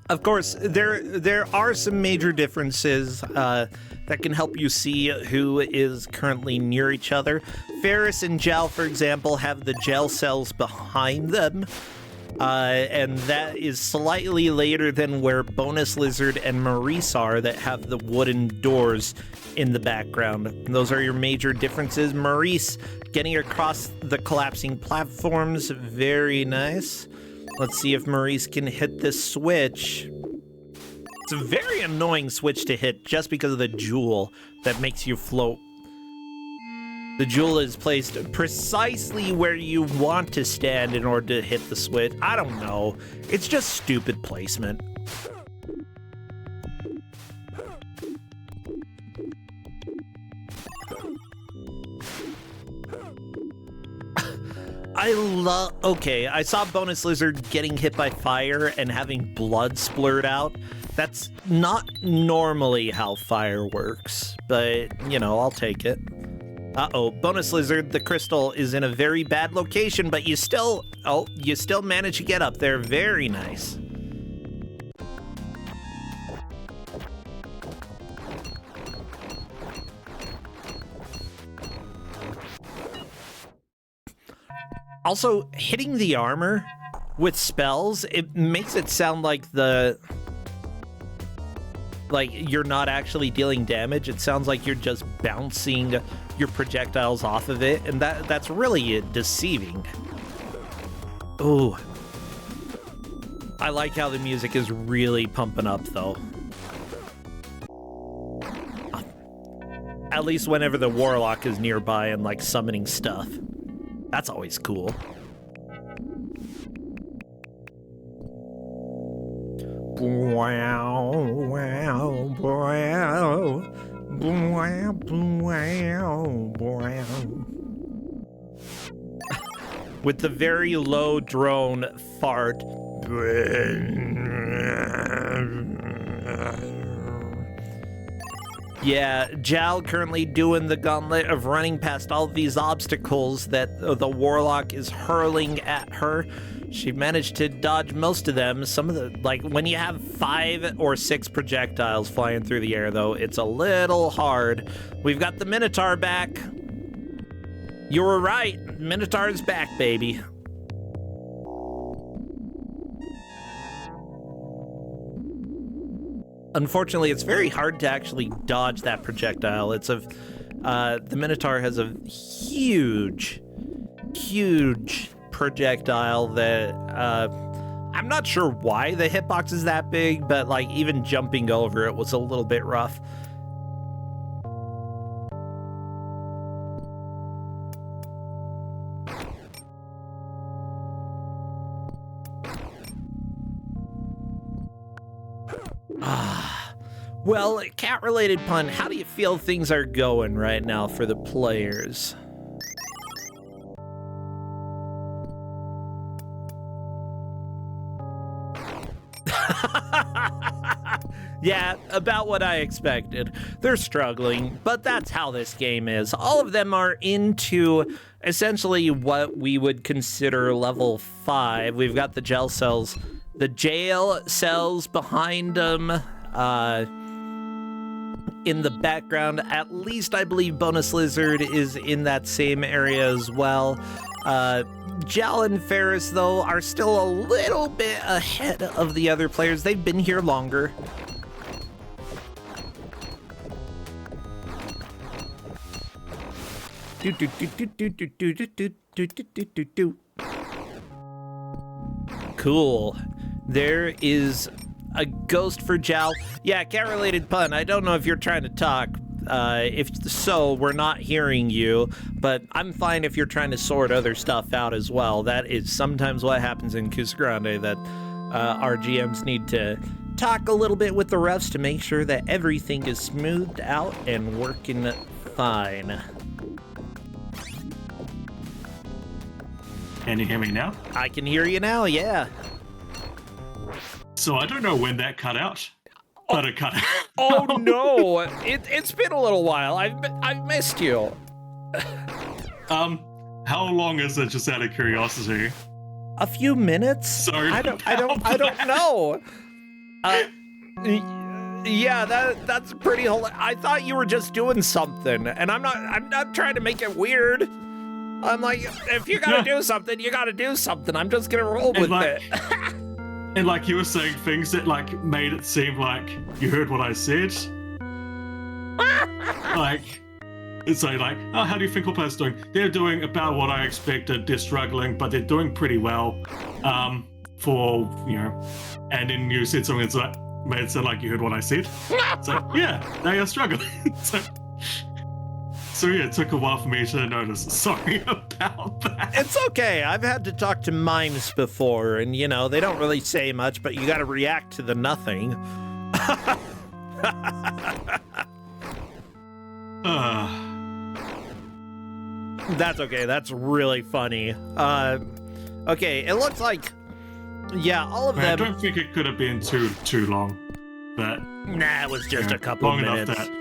Of course, there are some major differences that can help you see who is currently near each other. Ferris and Jal, for example, have the gel cells behind them. And that is slightly later than where Bonus Lizard and Maurice are, that have the wooden doors in the background. Those are your major differences. Maurice getting across the collapsing platforms, very nice. Let's see if Maurice can hit this switch. It's a very annoying switch to hit just because of the jewel that makes you float. The jewel is placed precisely where you want to stand in order to hit the switch. I don't know. It's just stupid placement. Okay, I saw Bonus Lizard getting hit by fire and having blood splurt out. That's not normally how fire works, but, you know, I'll take it. Uh-oh, Bonus Lizard, the crystal is in a very bad location, but you still manage to get up there. Very nice. Also, hitting the armor with spells, it makes it sound like you're not actually dealing damage. It sounds like you're just bouncing your projectiles off of it, and that's really deceiving. Ooh. I like how the music is really pumping up, though. At least whenever the Warlock is nearby and, like, summoning stuff. That's always cool. With the very low drone fart. Yeah, Jal currently doing the gauntlet of running past all of these obstacles that the Warlock is hurling at her. She managed to dodge most of them. Some of the, like, when you have 5 or 6 projectiles flying through the air, though, it's a little hard. We've got the Minotaur back. You were right. Minotaur's back, baby. Unfortunately, it's very hard to actually dodge that projectile. The Minotaur has a huge projectile that, I'm not sure why the hitbox is that big, but, like, even jumping over it was a little bit rough. Well, cat-related pun, how do you feel things are going right now for the players? Yeah, about what I expected. They're struggling, but that's how this game is. All of them are into essentially what we would consider level 5. We've got the jail cells behind them. In the background, at least I believe Bonus Lizard is in that same area as well. Jal and Ferris, though, are still a little bit ahead of the other players. They've been here longer. Cool. There is a ghost for Jal. Yeah, cat-related pun. I don't know if you're trying to talk. If so, we're not hearing you, but I'm fine if you're trying to sort other stuff out as well. That is sometimes what happens in Kusogrand8, that our GMs need to talk a little bit with the refs to make sure that everything is smoothed out and working fine. Can you hear me now? I can hear you now, yeah. So I don't know when that cut out, but it cut out. Oh no! It's been a little while. I've missed you. How long is it, just out of curiosity? A few minutes? Sorry. I don't know. Yeah, that's pretty I thought you were just doing something, and I'm not trying to make it weird. I'm like, if you gotta do something, you gotta do something. I'm just gonna roll with it. And like you were saying things that like made it seem like you heard what I said. Like, it's like, oh, how do you think all players doing? They're doing about what I expected. They're struggling, but they're doing pretty well. For, you know, and then you said something that's like, made it sound like you heard what I said. It's like, yeah, they are struggling. So yeah, it took a while for me to notice. Sorry about that. It's okay. I've had to talk to mimes before, and you know, they don't really say much, but you gotta react to the nothing. That's okay. That's really funny. Okay, it looks like, yeah, all of them. I don't think it could have been too long, but nah, it was just a couple long minutes. Enough that.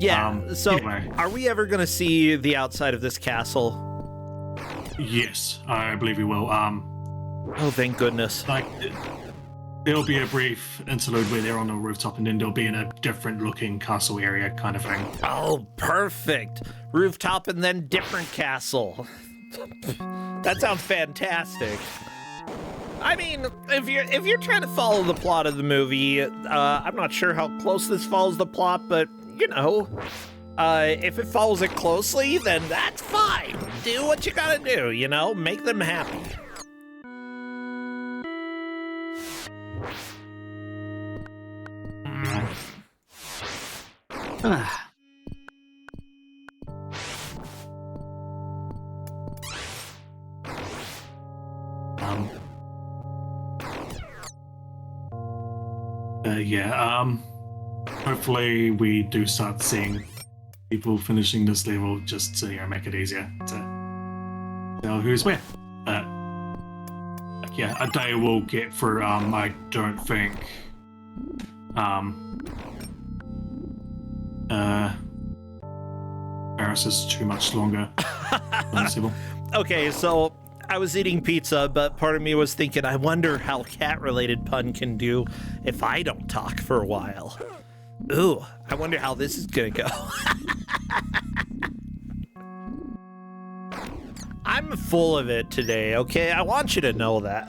Yeah, so anyway. Are we ever going to see the outside of this castle? Yes, I believe we will. Oh, thank goodness. Like, there'll be a brief interlude where they're on the rooftop, and then they'll be in a different looking castle area kind of thing. Oh, perfect. Rooftop and then different castle. That sounds fantastic. I mean, if you're trying to follow the plot of the movie, I'm not sure how close this follows the plot, but you know, if it follows it closely, then that's fine. Do what you gotta do, you know, make them happy. Hopefully we do start seeing people finishing this level just to, you know, make it easier to tell who's where. Yeah, a day we'll get through. I don't think Paris is too much longer than this level. Okay, so I was eating pizza, but part of me was thinking, I wonder how cat-related pun can do if I don't talk for a while. Ooh, I wonder how this is gonna go. I'm full of it today, okay? I want you to know that.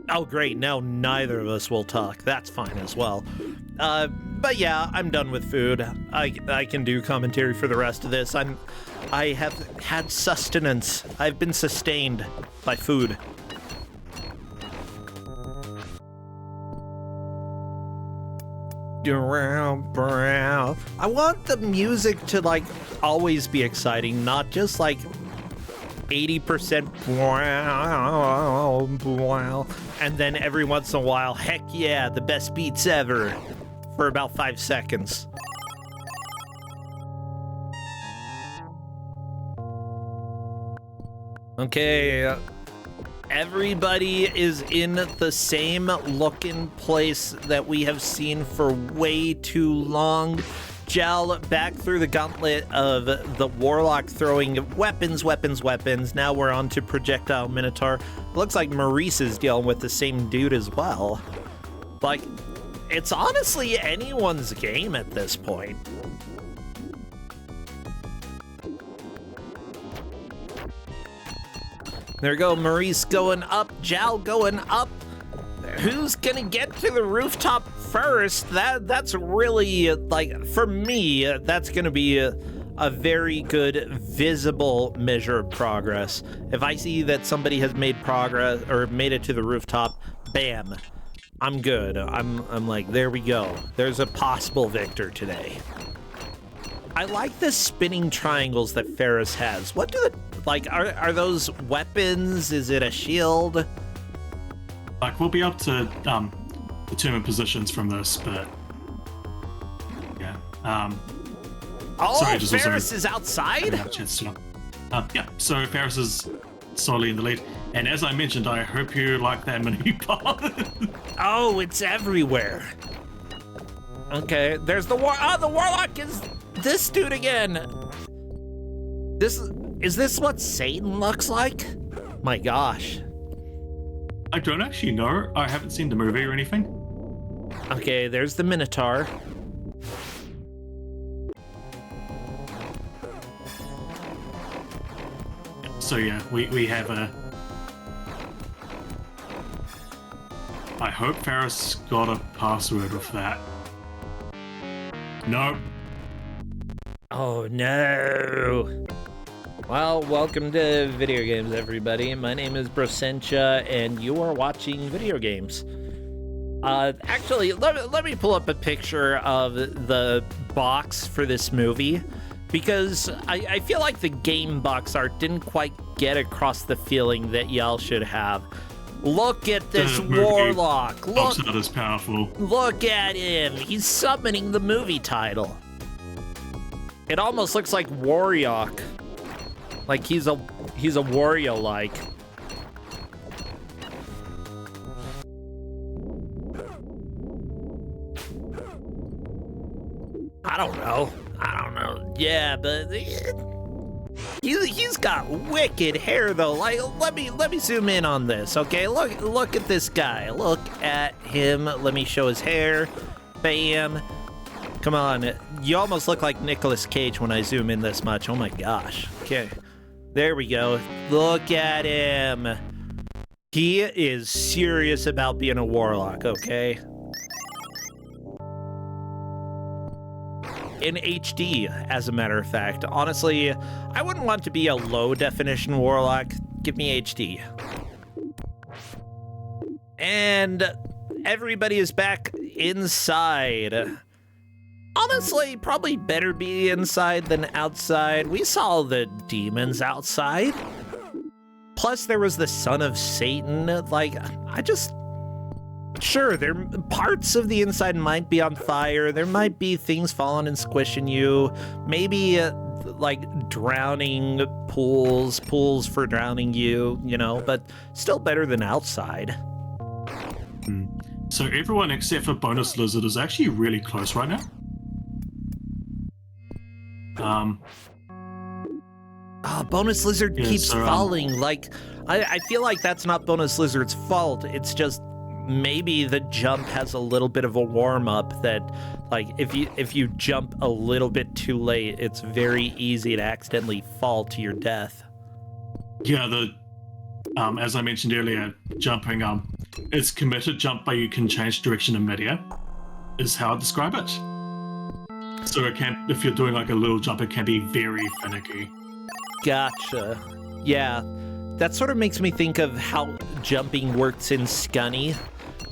Oh, great, now neither of us will talk. That's fine as well. But yeah, I'm done with food. I can do commentary for the rest of this. I have had sustenance. I've been sustained by food. I want the music to like always be exciting, not just like 80% and then every once in a while, heck yeah, the best beats ever for about 5 seconds. Okay, everybody is in the same looking place that we have seen for way too long. Jal, back through the gauntlet of the Warlock throwing weapons. Now we're on to Projectile Minotaur. Looks like Maurice is dealing with the same dude as well. Like, it's honestly anyone's game at this point. There we go, Maurice going up, Jal going up. Who's gonna get to the rooftop first? That's really, like, for me, that's gonna be a very good visible measure of progress. If I see that somebody has made progress or made it to the rooftop, bam, I'm good. I'm like, there we go. There's a possible victor today. I like the spinning triangles that Ferris has. What do the, like, are those weapons? Is it a shield? Like, we'll be able to determine positions from this, but yeah. Oh, sorry, just Ferris is outside? Yeah, so Ferris is solely in the lead. And as I mentioned, I hope you like that mini pod. Oh, it's everywhere. Okay, there's the the Warlock is this dude again. Is this what Satan looks like? My gosh. I don't actually know. I haven't seen the movie or anything. Okay, there's the Minotaur. So yeah, we have a... I hope Ferris got a password with that. Nope. Oh no. Well, welcome to Video Games, everybody. My name is Brosentia, and you are watching Video Games. Actually, let me pull up a picture of the box for this movie, because I feel like the game box art didn't quite get across the feeling that y'all should have. Look at this Warlock. Look, not as powerful. Look at him. He's summoning the movie title. It almost looks like Warlock. Like he's a Wario-like. I don't know. Yeah, but he's got wicked hair though. Like, let me zoom in on this, okay? Look at this guy. Look at him. Let me show his hair. Bam. Come on. You almost look like Nicolas Cage when I zoom in this much. Oh my gosh. Okay. There we go. Look at him. He is serious about being a Warlock, okay? In HD, as a matter of fact. Honestly, I wouldn't want to be a low definition Warlock. Give me HD. And everybody is back inside. Honestly, probably better be inside than outside. We saw the demons outside. Plus, there was the son of Satan. Like, sure, parts of the inside might be on fire. There might be things falling and squishing you. Maybe, like, drowning pools for drowning you, you know, but still better than outside. So everyone except for Bonus Lizard is actually really close right now. Bonus Lizard keeps falling. Like, I feel like that's not Bonus Lizard's fault. It's just maybe the jump has a little bit of a warm-up that, like, if you jump a little bit too late, it's very easy to accidentally fall to your death. Yeah, as I mentioned earlier, jumping, it's committed jump, but you can change direction in midair, is how I describe it. So it can, if you're doing like a little jump, it can be very finicky. Gotcha. Yeah, that sort of makes me think of how jumping works in Scunny.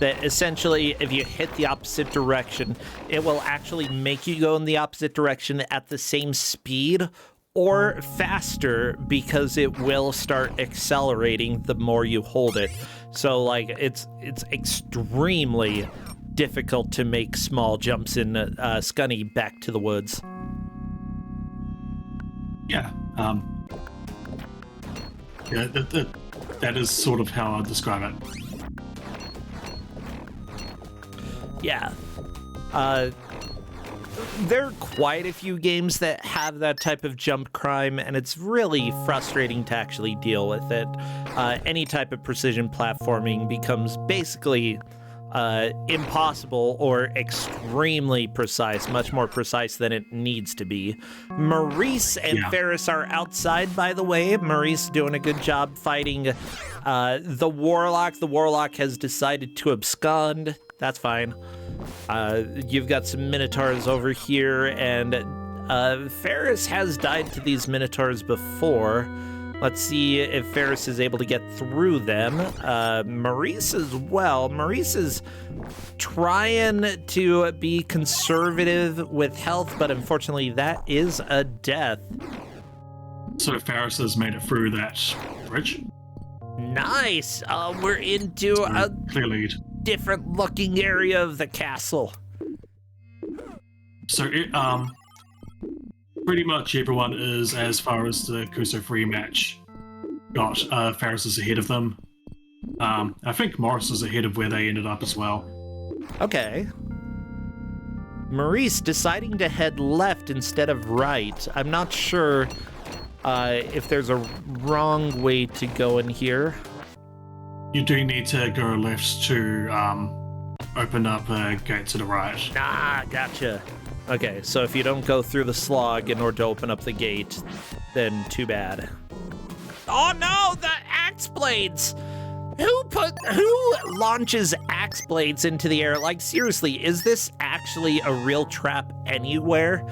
That essentially, if you hit the opposite direction, it will actually make you go in the opposite direction at the same speed or faster, because it will start accelerating the more you hold it. So, like, it's extremely difficult to make small jumps in Scunny back to the woods. Yeah. Yeah, that is sort of how I'd describe it. Yeah. There are quite a few games that have that type of jump crime, and it's really frustrating to actually deal with it. Any type of precision platforming becomes basically impossible or extremely precise, much more precise than it needs to be. Maurice and Ferris are outside, by the way. Maurice doing a good job fighting the Warlock. The Warlock has decided to abscond. That's fine. You've got some Minotaurs over here, and Ferris has died to these Minotaurs before. Let's see if Ferris is able to get through them. Maurice as well. Maurice is trying to be conservative with health, but unfortunately that is a death. So Ferris has made it through that bridge. Nice! We're into a clear lead. Different looking area of the castle. So pretty much everyone is, as far as the Kusogrand8 match, got Ferris is ahead of them. I think Morris is ahead of where they ended up as well. Okay. Maurice deciding to head left instead of right. I'm not sure if there's a wrong way to go in here. You do need to go left to open up a gate to the right. Ah, gotcha. Okay, so if you don't go through the slog in order to open up the gate, then too bad. Oh no, the axe blades! Who launches axe blades into the air? Like, seriously, is this actually a real trap anywhere?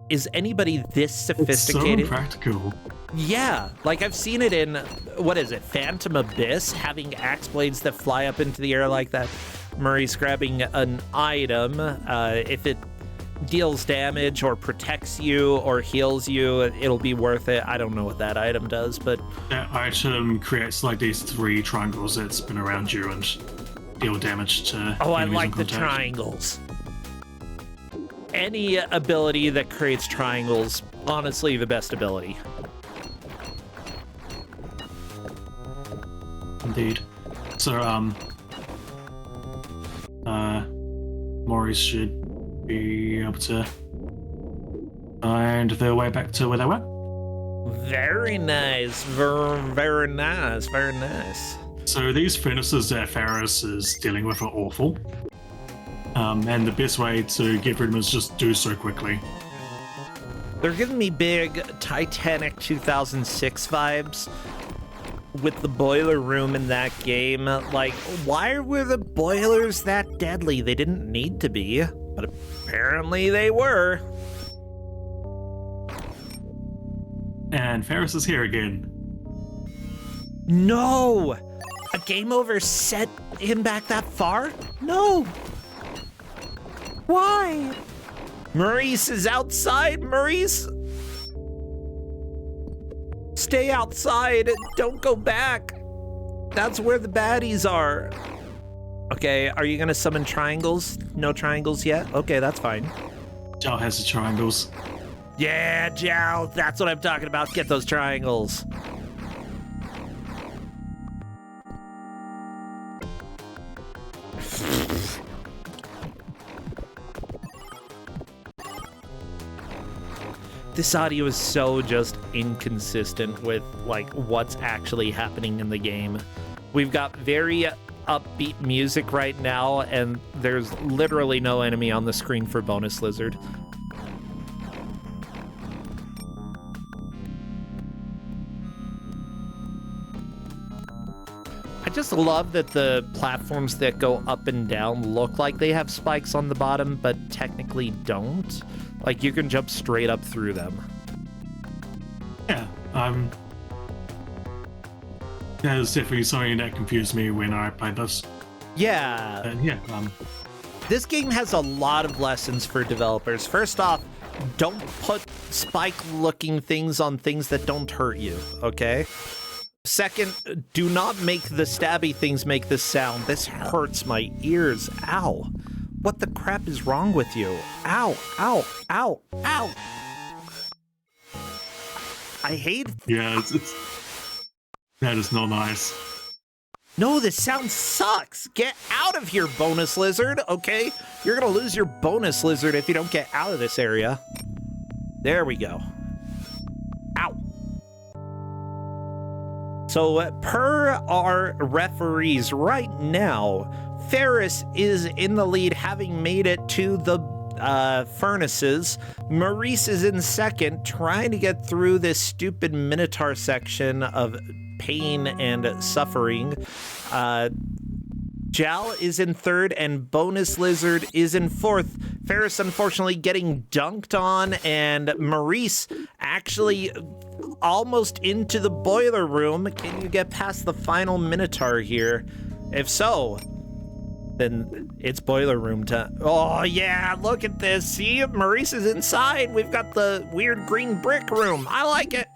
Is anybody this sophisticated? It's so impractical. Yeah, like I've seen it in, what is it, Phantom Abyss, having axe blades that fly up into the air like that. Murray's grabbing an item. If it deals damage or protects you or heals you, it'll be worth it. I don't know what that item does, but... That item creates like these 3 triangles that spin around you and deal damage to... Oh, I like the triangles. Any ability that creates triangles, honestly, the best ability. Indeed. So, Maurice should be able to find their way back to where they were. Very nice. Very nice. Very nice. So these furnaces that Ferris is dealing with are awful. And the best way to get rid of them is just do so quickly. They're giving me big Titanic 2006 vibes with the boiler room in that game. Like, why were the boilers that deadly? They didn't need to be, but apparently they were. And Ferris is here again. No! A game over set him back that far? No! Why? Maurice is outside, Maurice! Stay outside, don't go back. That's where the baddies are. Okay, are you gonna summon triangles? No triangles yet? Okay, that's fine. Zhao has the triangles. Yeah, Zhao, that's what I'm talking about. Get those triangles. This audio is so just inconsistent with, like, what's actually happening in the game. We've got very upbeat music right now, and there's literally no enemy on the screen for Bonus Lizard. I just love that the platforms that go up and down look like they have spikes on the bottom, but technically don't. Like, you can jump straight up through them. Yeah, that was definitely something that confused me when I played this. Yeah. Yeah. This game has a lot of lessons for developers. First off, don't put spike-looking things on things that don't hurt you, okay? Second, do not make the stabby things make this sound. This hurts my ears. Ow. What the crap is wrong with you? Ow, ow, ow, ow. I hate... Yeah, That is not nice. No, this sound sucks. Get out of here, bonus lizard, okay? You're gonna lose your bonus lizard if you don't get out of this area. There we go. Ow. So, per our referees right now, Ferris is in the lead, having made it to the furnaces. Maurice is in second, trying to get through this stupid Minotaur section of pain and suffering. Jal is in third, and Bonus Lizard is in fourth. Ferris, unfortunately, getting dunked on, and Maurice actually almost into the boiler room. Can you get past the final Minotaur here? If so, then it's boiler room time. Oh, yeah, look at this. See, Maurice is inside. We've got the weird green brick room. I like it.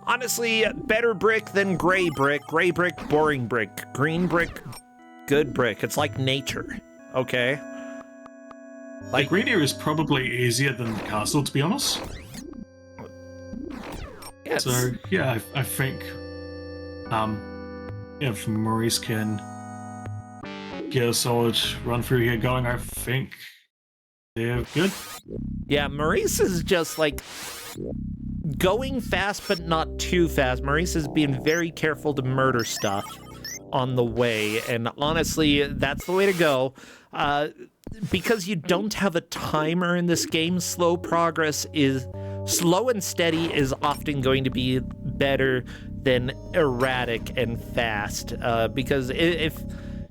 Honestly, better brick than gray brick. Gray brick, boring brick. Green brick, good brick. It's like nature, okay? Like, the green area is probably easier than the castle, to be honest. Yes. So, yeah, I think if Maurice can get a solid run through here going, I think they're good. Yeah, Maurice is just like going fast, but not too fast. Maurice is being very careful to murder stuff on the way, and honestly, that's the way to go. Because you don't have a timer in this game, slow and steady is often going to be better than erratic and fast. Because if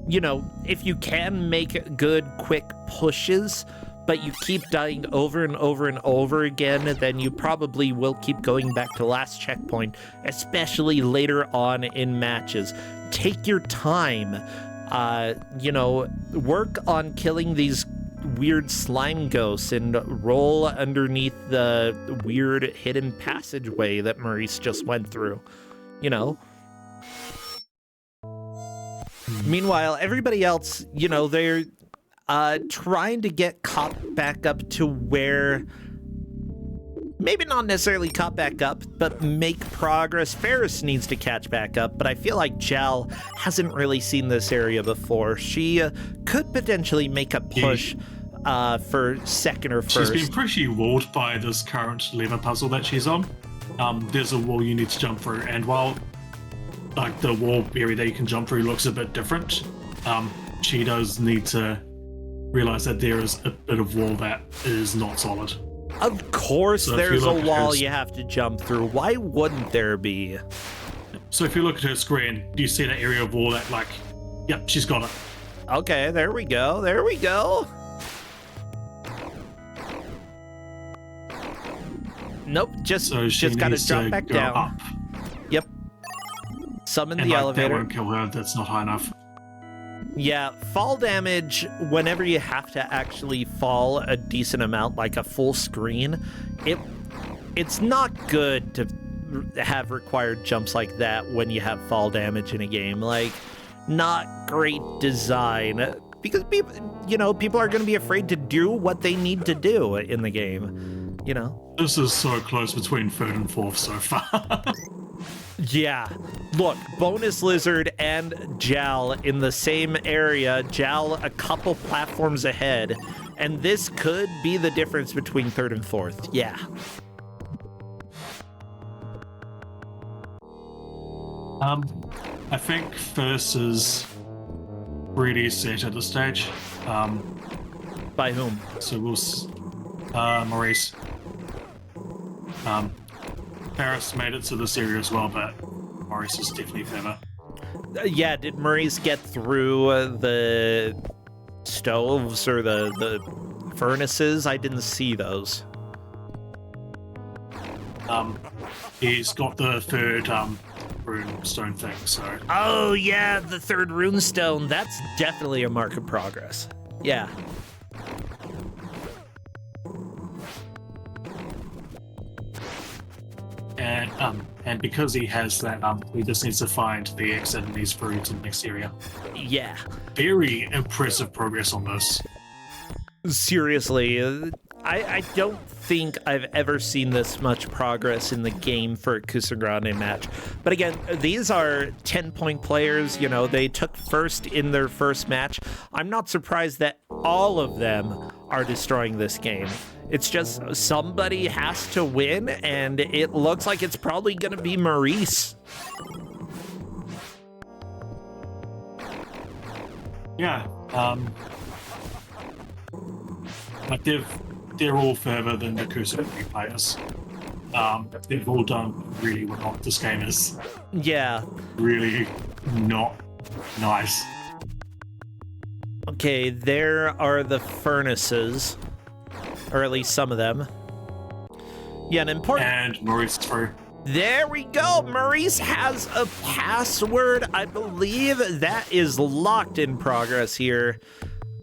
you can make good, quick pushes, but you keep dying over and over and over again, then you probably will keep going back to last checkpoint, especially later on in matches. Take your time. Work on killing these weird slime ghosts and roll underneath the weird hidden passageway that Maurice just went through, Meanwhile, everybody else, they're trying to get caught back up to where, maybe not necessarily caught back up, but make progress. Ferris needs to catch back up, but I feel like Jal hasn't really seen this area before. She could potentially make a push for second or first. She's been pretty walled by this current lever puzzle that she's on. There's a wall you need to jump through, and while the wall area that you can jump through looks a bit different, she does need to realize that there is a bit of wall that is not solid. Of course, so there's a wall you have to jump through. Why wouldn't there be? So if you look at her screen, do you see that area of wall that, yep, she's got it. Okay, there we go. There we go. Nope, just got to drop back down. Up. Yep. Summon the elevator. That won't kill her. That's not high enough. Yeah, fall damage, whenever you have to actually fall a decent amount, like a full screen, it's not good to have required jumps like that when you have fall damage in a game. Not great design, because people are going to be afraid to do what they need to do in the game, This is so close between third and fourth so far. Yeah, look, Bonus Lizard and Jal in the same area, Jal a couple platforms ahead, and this could be the difference between third and fourth. Yeah. I think first is pretty set at this stage. By whom? So Maurice. Ferris made it to this area as well, but Maurice is definitely further. Yeah, did Maurice get through the stoves or the furnaces? I didn't see those. He's got the third rune stone thing, so... Oh, yeah, the third rune stone. That's definitely a mark of progress. Yeah. And because he has that, he just needs to find the exit and he's through to the next area. Yeah. Very impressive progress on this. Seriously, I don't think I've ever seen this much progress in the game for a Kusogrand8 match. But again, these are 10-point players. You know, they took first in their first match. I'm not surprised that all of them are destroying this game. It's just somebody has to win, and it looks like it's probably going to be Maurice. Yeah, like they're all further than the Kusogrand8 players. They've all done really well. This game is really not nice. Okay, there are the furnaces, or at least some of them. Yeah, an important... And Maurice through. There we go. Maurice has a password. I believe that is locked in progress here.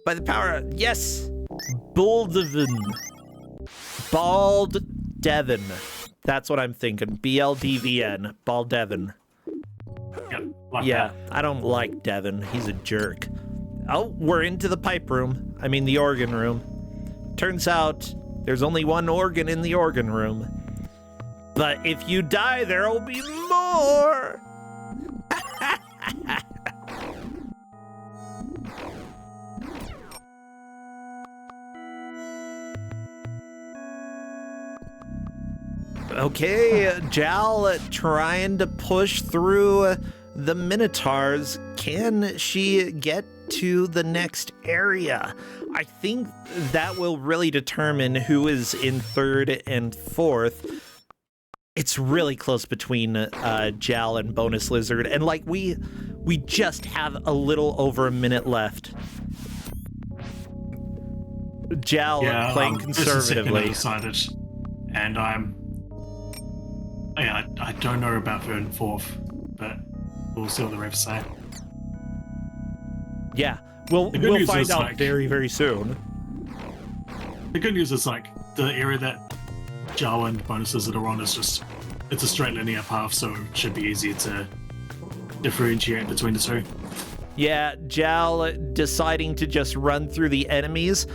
By the power of... Yes. Baldevin. Bald Devin. That's what I'm thinking. BLDVN. Baldevin. Yeah, I don't like Devin. He's a jerk. Oh, we're into the pipe room. I mean, the organ room. Turns out there's only one organ in the organ room. But if you die, there'll be more! Okay, Jal trying to push through the Minotaurs. Can she get to the next area? I think that will really determine who is in third and fourth. It's really close between Jal and Bonus Lizard, and like we just have a little over a minute left. Jal playing conservatively. Decided, and I don't know about third and fourth, but we'll see what the refs say. Yeah, we'll find out very, very soon. The good news is like the area that Jal and bonuses that are on is just, it's a straight linear path, so it should be easier to differentiate between the two. Yeah, Jal deciding to just run through the enemies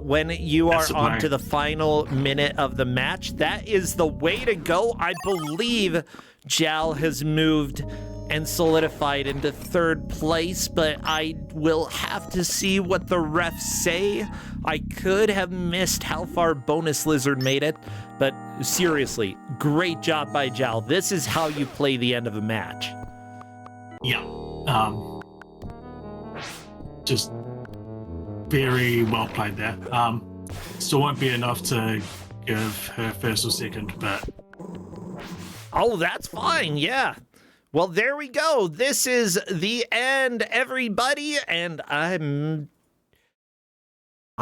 when you are on to the final minute of the match. That is the way to go. I believe Jal has moved and solidified into third place, but I will have to see what the refs say. I could have missed how far Bonus Lizard made it, but seriously, great job by Jal. This is how you play the end of a match. Yeah. Just very well played there. Still won't be enough to give her first or second, but... Oh, that's fine, yeah. Well, there we go. This is the end, everybody, and I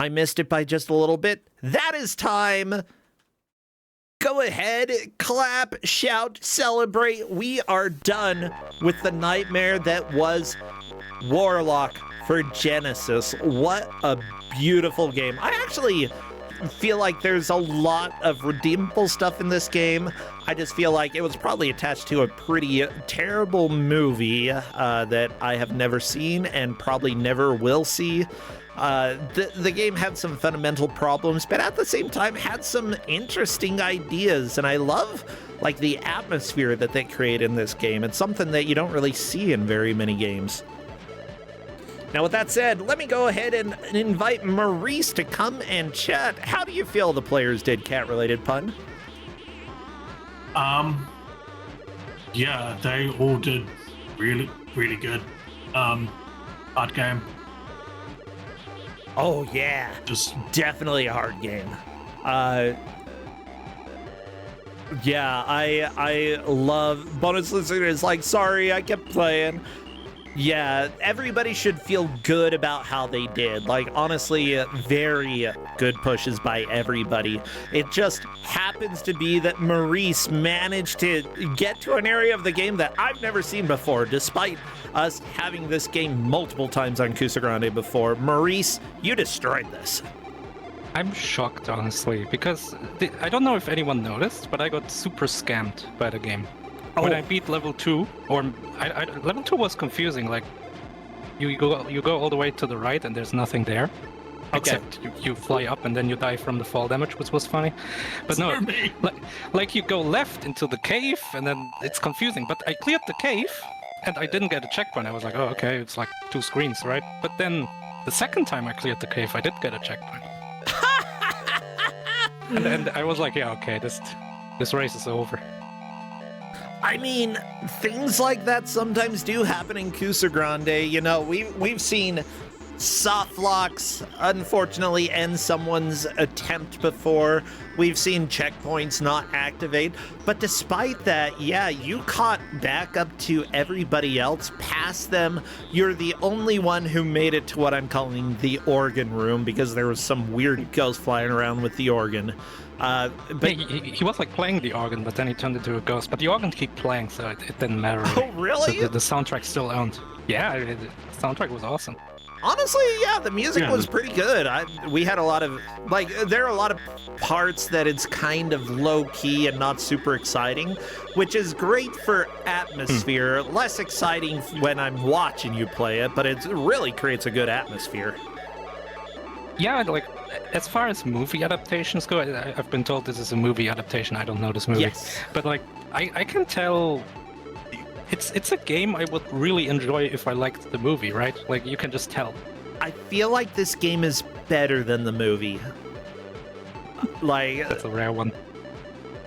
missed it by just a little bit. That is time. Go ahead, clap, shout, celebrate. We are done with the nightmare that was Warlock for Genesis. What a beautiful game. I actually feel like there's a lot of redeemable stuff in this game. I just feel like it was probably attached to a pretty terrible movie that I have never seen and probably never will see. The game had some fundamental problems, but at the same time had some interesting ideas, and I love like the atmosphere that they create in this game. It's something that you don't really see in very many games. Now, with that said, let me go ahead and invite Maurice to come and chat. How do you feel the players did, cat-related pun? Yeah, they all did really, really good. Hard game. Oh, yeah. Just definitely a hard game. Yeah, I love Bonus Lizard is like, sorry, I kept playing. Yeah, everybody should feel good about how they did. Like, honestly, very good pushes by everybody. It just happens to be that Maurice managed to get to an area of the game that I've never seen before, despite us having this game multiple times on Kusogrand8 before. Maurice, you destroyed this. I'm shocked, honestly, because I don't know if anyone noticed, but I got super scammed by the game. When I beat level 2, or level 2 was confusing. Like you go all the way to the right and there's nothing there, Okay. Except you fly up and then you die from the fall damage, which was funny. But no, Sorry. like you go left into the cave and then it's confusing. But I cleared the cave and I didn't get a checkpoint. I was like, oh, okay, it's like 2 screens, right? But then the second time I cleared the cave, I did get a checkpoint. and I was like, yeah, okay, this race is over. I mean, things like that sometimes do happen in Kusogrand8. You know, we've seen soft locks, unfortunately, end someone's attempt before. We've seen checkpoints not activate. But despite that, yeah, you caught back up to everybody else, past them. You're the only one who made it to what I'm calling the organ room, because there was some weird ghost flying around with the organ. But he was like playing the organ, but then he turned into a ghost. But the organ kept playing, so it didn't matter. Oh, really? So the soundtrack still owned. Yeah, the soundtrack was awesome. Honestly, yeah, the music was pretty good. We had a lot of, like, there are a lot of parts that it's kind of low-key and not super exciting, which is great for atmosphere. Less exciting when I'm watching you play it, but it really creates a good atmosphere. Yeah, like, as far as movie adaptations go, I've been told this is a movie adaptation. I don't know this movie. Yes. But, like, I can tell it's a game I would really enjoy if I liked the movie, right? Like, you can just tell. I feel like this game is better than the movie. Like, That's a rare one.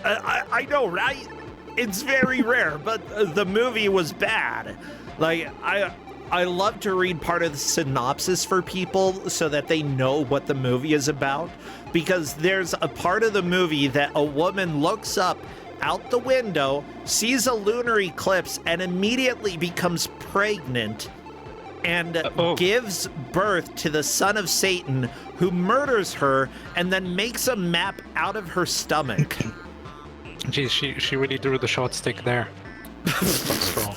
I know, right? It's very rare, but the movie was bad. Like, I love to read part of the synopsis for people so that they know what the movie is about, because there's a part of the movie that a woman looks up out the window, sees a lunar eclipse, and immediately becomes pregnant and gives birth to the son of Satan, who murders her and then makes a map out of her stomach. Geez, she really drew the short stick there. Strong.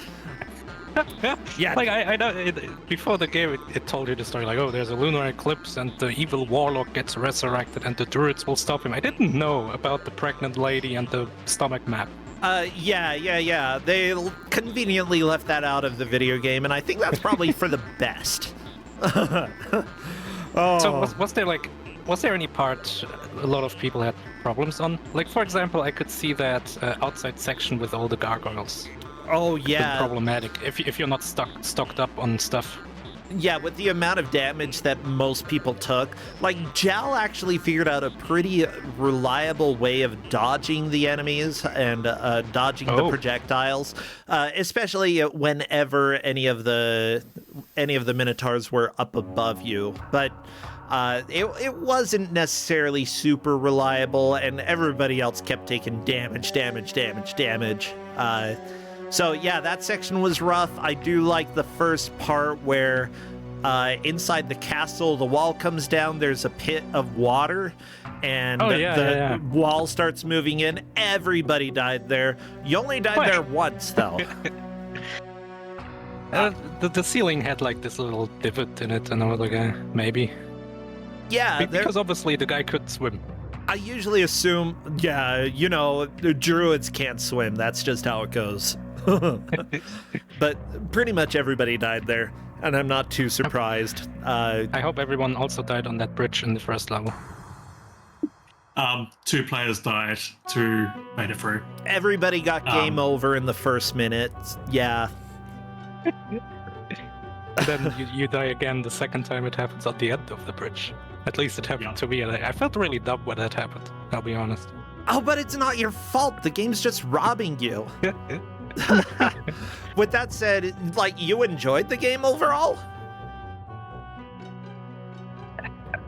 Yeah. Like, I know, before the game, it told you the story, like, oh, there's a lunar eclipse and the evil Warlock gets resurrected and the druids will stop him. I didn't know about the pregnant lady and the stomach map. Yeah. They conveniently left that out of the video game, and I think that's probably for the best. So was there any part a lot of people had problems on? Like, for example, I could see that outside section with all the gargoyles. Oh, yeah. Problematic if you're not stocked up on stuff. Yeah, with the amount of damage that most people took, like, Jal actually figured out a pretty reliable way of dodging the enemies and dodging the projectiles, especially whenever any of the Minotaurs were up above you. But it wasn't necessarily super reliable, and everybody else kept taking damage. So yeah, that section was rough. I do like the first part where inside the castle, the wall comes down, there's a pit of water, and the wall starts moving in. Everybody died there. You only died there once, though. The ceiling had like this little divot in it, and I was like, maybe. Yeah, because obviously the guy could swim. I usually assume, the druids can't swim. That's just how it goes. But pretty much everybody died there, and I'm not too surprised. I hope everyone also died on that bridge in the first level. 2 players died, 2 made it through. Everybody got game over in the first minute. Yeah. And then you die again the second time it happens at the end of the bridge. At least it happened to me, and I felt really dumb when that happened, I'll be honest. Oh, but it's not your fault. The game's just robbing you. With that said, like, you enjoyed the game overall?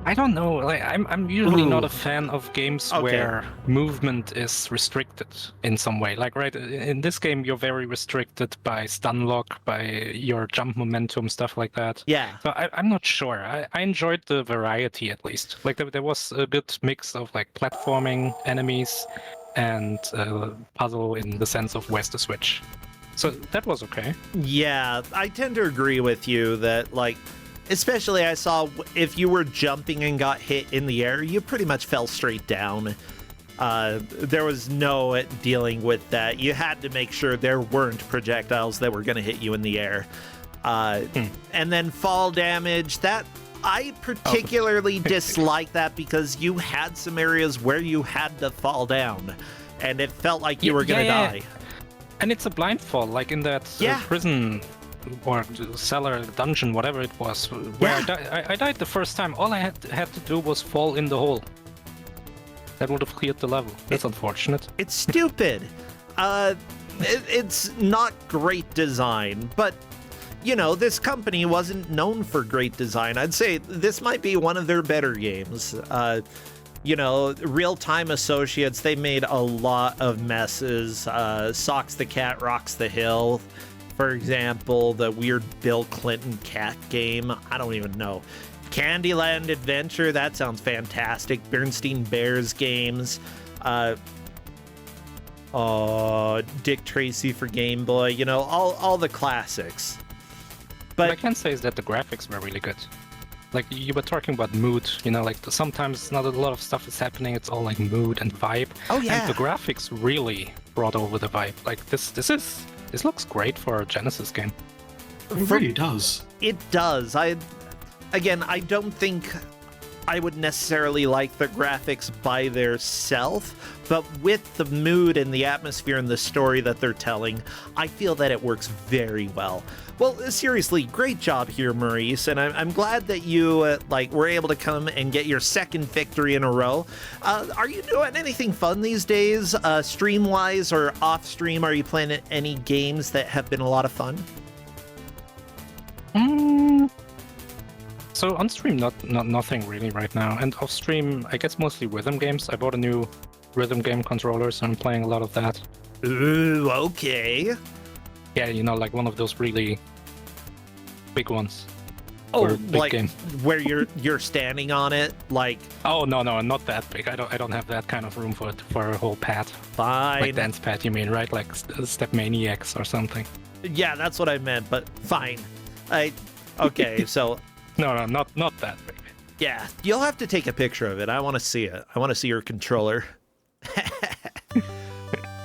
I don't know. Like, I'm usually not a fan of games where movement is restricted in some way. Like, right, in this game, you're very restricted by stun lock, by your jump momentum, stuff like that. Yeah. So I'm not sure. I enjoyed the variety, at least. Like, there was a good mix of, like, platforming, enemies, and puzzle in the sense of where's the switch. So that was okay. Yeah, I tend to agree with you that, like, especially I saw if you were jumping and got hit in the air, you pretty much fell straight down. There was no dealing with that. You had to make sure there weren't projectiles that were going to hit you in the air. And then fall damage, that I particularly dislike that because you had some areas where you had to fall down, and it felt like you were gonna die. And it's a blind fall, like in that prison or cellar dungeon, whatever it was, where I died the first time. All I had to do was fall in the hole. That would have cleared the level. That's unfortunate. It's stupid. It's not great design, but you know, this company wasn't known for great design. I'd say this might be one of their better games. You know, Real Time Associates, they made a lot of messes. Socks the Cat Rocks the Hill, for example, the weird Bill Clinton cat game. I don't even know. Candyland Adventure, that sounds fantastic. Bernstein Bears games. Dick Tracy for Game Boy, you know, all the classics. But what I can say is that the graphics were really good. Like, you were talking about mood, you know, like sometimes not a lot of stuff is happening, it's all like mood and vibe. Oh yeah. And the graphics really brought over the vibe. Like, this looks great for a Genesis game. It really does. It does. I don't think I would necessarily like the graphics by themselves, but with the mood and the atmosphere and the story that they're telling, I feel that it works very well. Well, seriously, great job here, Maurice, and I'm glad that you were able to come and get your second victory in a row. Are you doing anything fun these days, stream-wise or off-stream? Are you playing any games that have been a lot of fun? So on stream, nothing really right now, and off stream, I guess mostly rhythm games. I bought a new rhythm game controller, so I'm playing a lot of that. Ooh, okay. Yeah, you know, like one of those really big ones. Oh, big like game. Where you're standing on it, like. Oh no, not that big. I don't have that kind of room for a whole pad. Fine. Like dance pad, you mean, right? Like Step Maniacs or something. Yeah, that's what I meant, but fine. Okay, so. No, not that big. Yeah, you'll have to take a picture of it. I want to see it. I want to see your controller.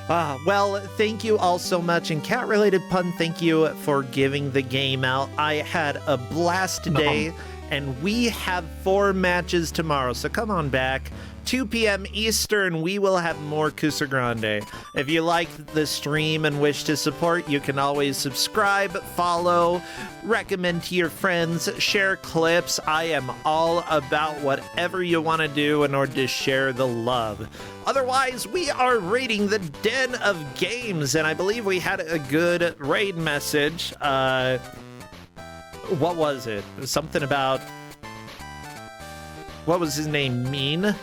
Well, thank you all so much. And Cat Related Pun, thank you for giving the game out. I had a blast today, and we have 4 matches tomorrow. So come on back. 2 p.m. Eastern, we will have more Kusogrand8. If you liked the stream and wish to support, you can always subscribe, follow, recommend to your friends, share clips. I am all about whatever you want to do in order to share the love. Otherwise, we are raiding the Den of Games, and I believe we had a good raid message. What was it? Something about... What was his name? Mean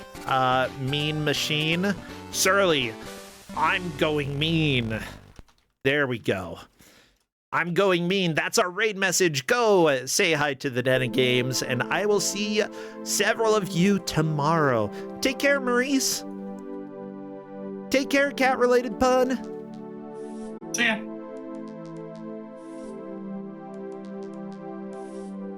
Machine? Surly, I'm going mean. There we go. I'm going mean. That's our raid message. Go say hi to the Den of Games, and I will see several of you tomorrow. Take care, Maurice. Take care, Cat Related Pun. See ya.